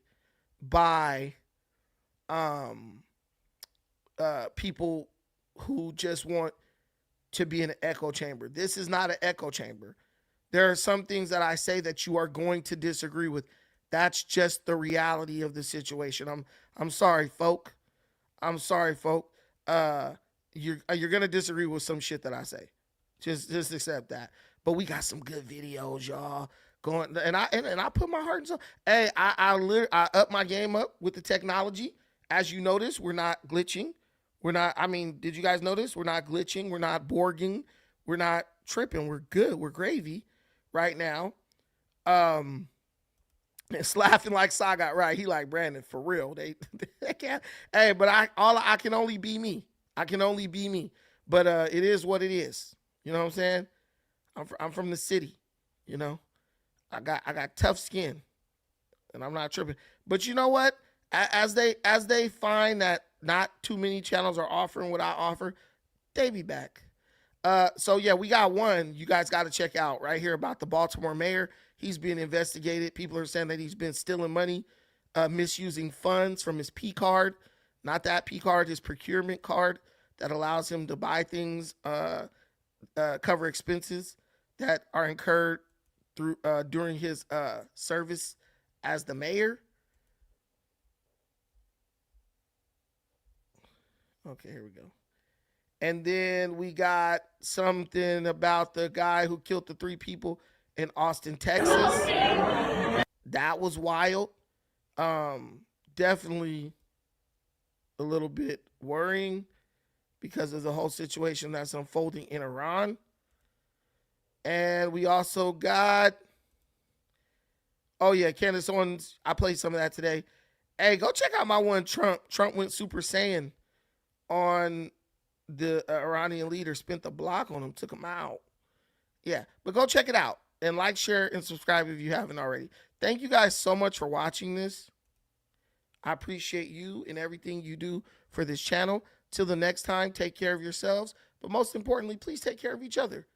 by people who just want to be in an echo chamber. This is not an echo chamber. There are some things that I say that you are going to disagree with. That's just the reality of the situation. I'm sorry, folk. I'm sorry, folk. You're gonna disagree with some shit that I say. Just accept that. But we got some good videos, y'all. Going and I put my heart and soul. Hey, I up my game up with the technology. As you notice, we're not glitching. We're not, did you guys notice? We're not glitching. We're not borging. We're not tripping. We're good. We're gravy right now. It's laughing like Sagat, right? He like, Brandon, for real. They can't. Hey, but I can only be me. I can only be me. But it is what it is. You know what I'm saying? I'm from the city. You know, I got tough skin, and I'm not tripping. But you know what? As they find that not too many channels are offering what I offer, they be back. So yeah, we got one you guys got to check out right here about the Baltimore mayor. He's being investigated. People are saying that he's been stealing money, misusing funds from his P card, not that P card, his procurement card that allows him to buy things, cover expenses that are incurred through during his service as the mayor. Okay, here we go. And then we got something about the guy who killed the 3 people in Austin, Texas. That was wild. Definitely a little bit worrying because of the whole situation that's unfolding in Iran. And we also got, oh yeah, Candace Owens, I played some of that today. Hey, go check out my one, Trump. Trump went Super Saiyan on the Iranian leader, spent the block on him, took him out. Yeah, but go check it out. And like, share, and subscribe if you haven't already. Thank you guys so much for watching this. I appreciate you and everything you do for this channel. Till the next time, take care of yourselves. But most importantly, please take care of each other.